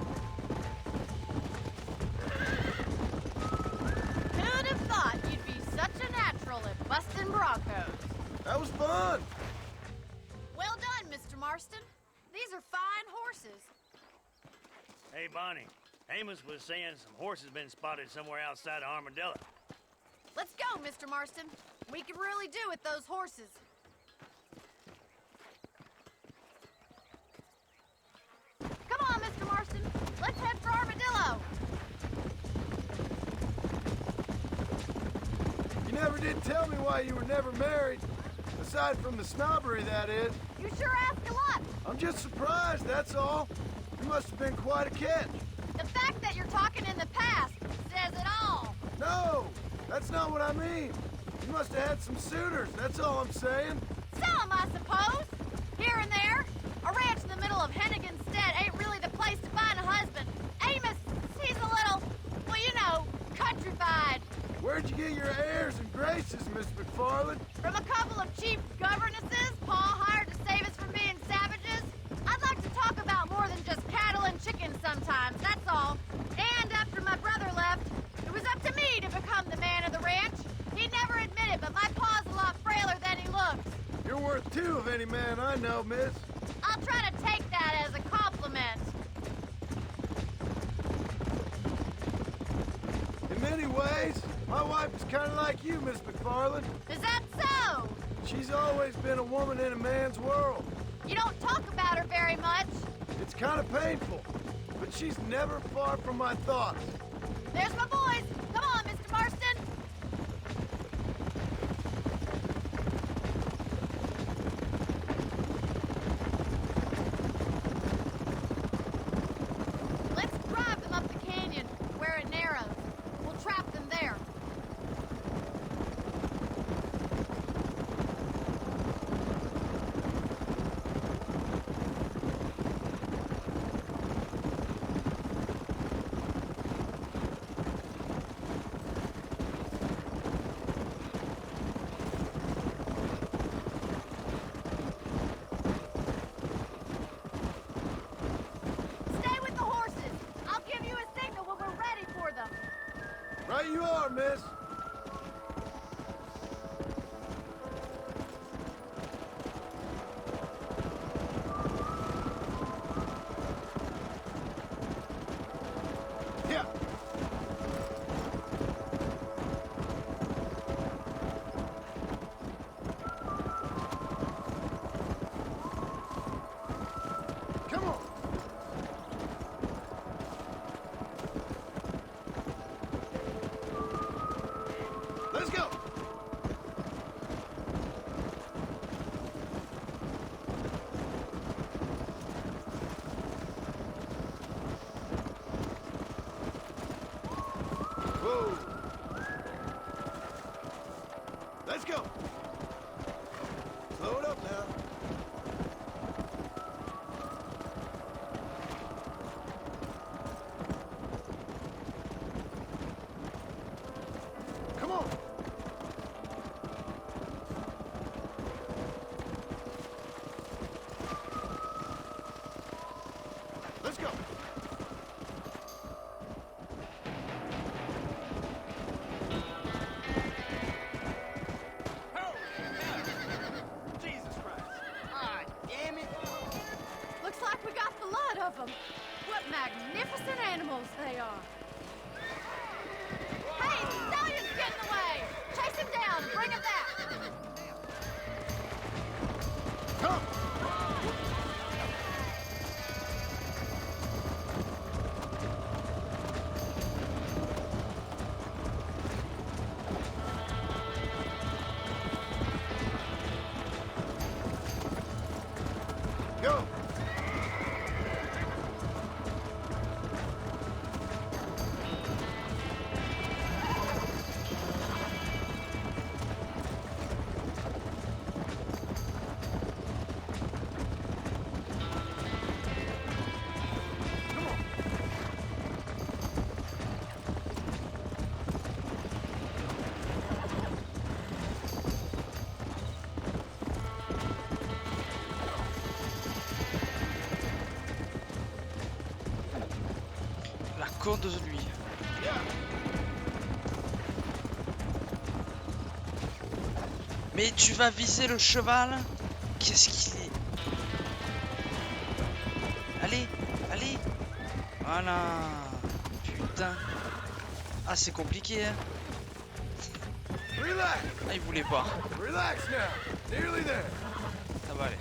Who'd have thought you'd be such a natural? on! Well done, Mr. Marston. These are fine horses. Hey, Bonnie. Amos was saying some horses been spotted somewhere outside of Armadillo. Let's go, Mr. Marston. We can really do with those horses. Come on, Mr. Marston. Let's head for Armadillo. You never did tell me why you were never married. Aside from the snobbery, that is. You sure ask a lot. I'm just surprised, that's all. You must have been quite a catch. The fact that you're talking in the past says it all. No, that's not what I mean. You must have had some suitors, that's all I'm saying. Some, I suppose. Here and there. A ranch in the middle of Hennigan's Stead ain't really the place to find a husband. Amos, he's a little, well, you know, countrified. Where'd you get your airs and graces, Miss McFarland? From a couple of cheap governesses Pa hired to save us from being savages. I'd like to talk about more than just cattle and chickens sometimes, that's all. And after my brother left, it was up to me to become the man of the ranch. He never admitted, but my pa's a lot frailer than he looks. You're worth two of any man I know, miss. I'll try to take that as a compliment. In many ways, my wife is kind of like you, Miss McFarland. Is that so? She's always been a woman in a man's world. You don't talk about her very much. It's kind of painful, but she's never far from my thoughts. There's my boys. Come on, Mr. Marston. Let's drive them up the canyon where it narrows. We'll trap them there. Stay with the horses. I'll give you a signal when we're ready for them. Right you are, miss. Yeah. Come on. Let's go. Whoa. Let's go. Slow it up now. Come on. Let's go. Jesus Christ. Ah, damn it. Looks like we got the lot of them. What magnificent animals they are. Hey, the stallion's getting away. Chase him down and bring him back. Come. Go. La côte de lui. Mais tu vas viser le cheval? Qu'est-ce qu'il est? Allez, allez. Voilà. Putain. Ah, c'est compliqué, hein. Ah, il voulait pas. Relax now. Nearly there. Ça va aller.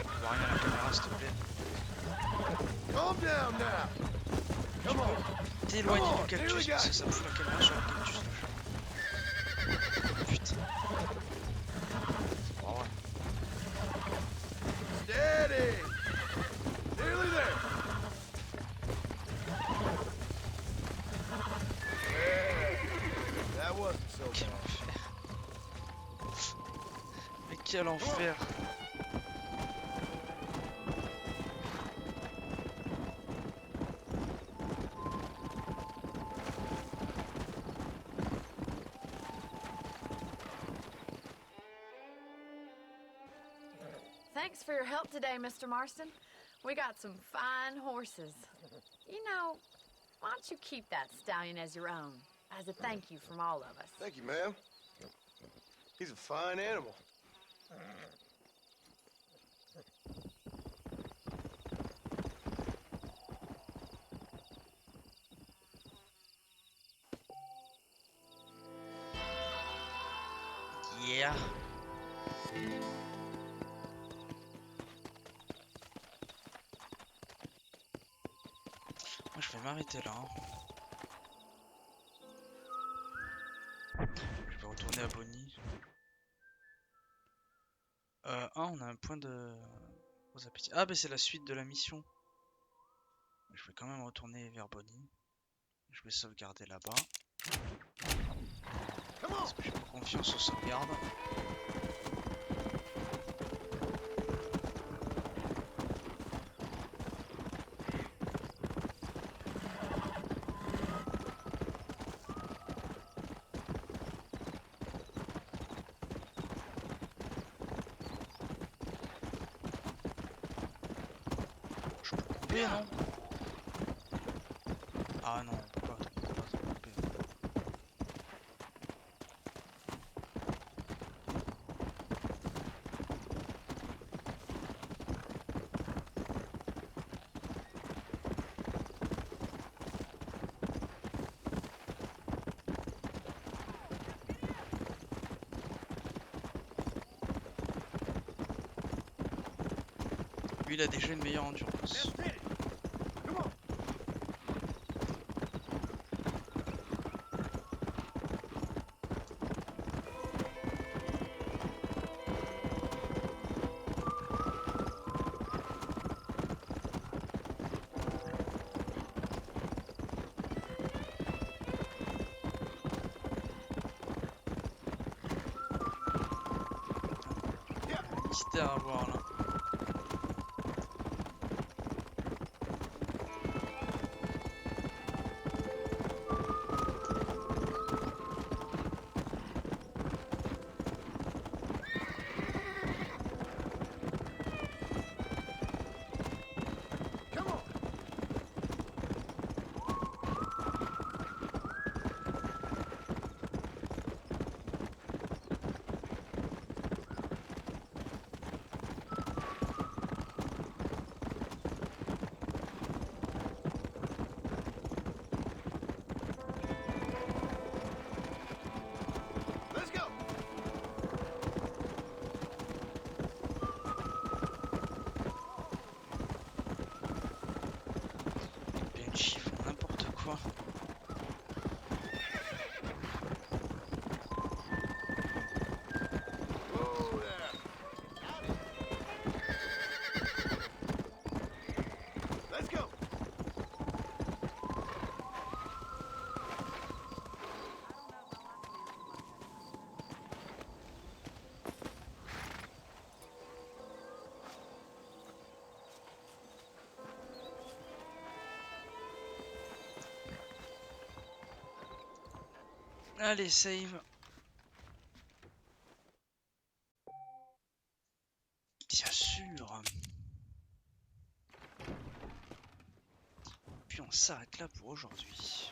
Je vois rien à la caméra, s'il te plaît. Calm down now. Come on. T'éloigner du cactus parce que ça me fout la caméra sur le cactus. Putain. Oh ouais. Steady. Nearly there. That wasn't so bad. Mais quel enfer. Thanks for your help today, Mr. Marston. We got some fine horses. You know, why don't you keep that stallion as your own, as a thank you from all of us? Thank you, ma'am. He's a fine animal. Yeah. Moi je vais m'arrêter là. Je vais retourner à Bonnie. On a un point de... aux appétits. Ah bah c'est la suite de la mission. Je vais quand même retourner vers Bonnie. Je vais sauvegarder là-bas. Parce que j'ai pas confiance aux sauvegardes. Je peux couper, non? Ah non, on peut pas couper. Lui, il a déjà une meilleure endurance. Mystère à voir là. Allez, save. Bien sûr. Puis on s'arrête là pour aujourd'hui.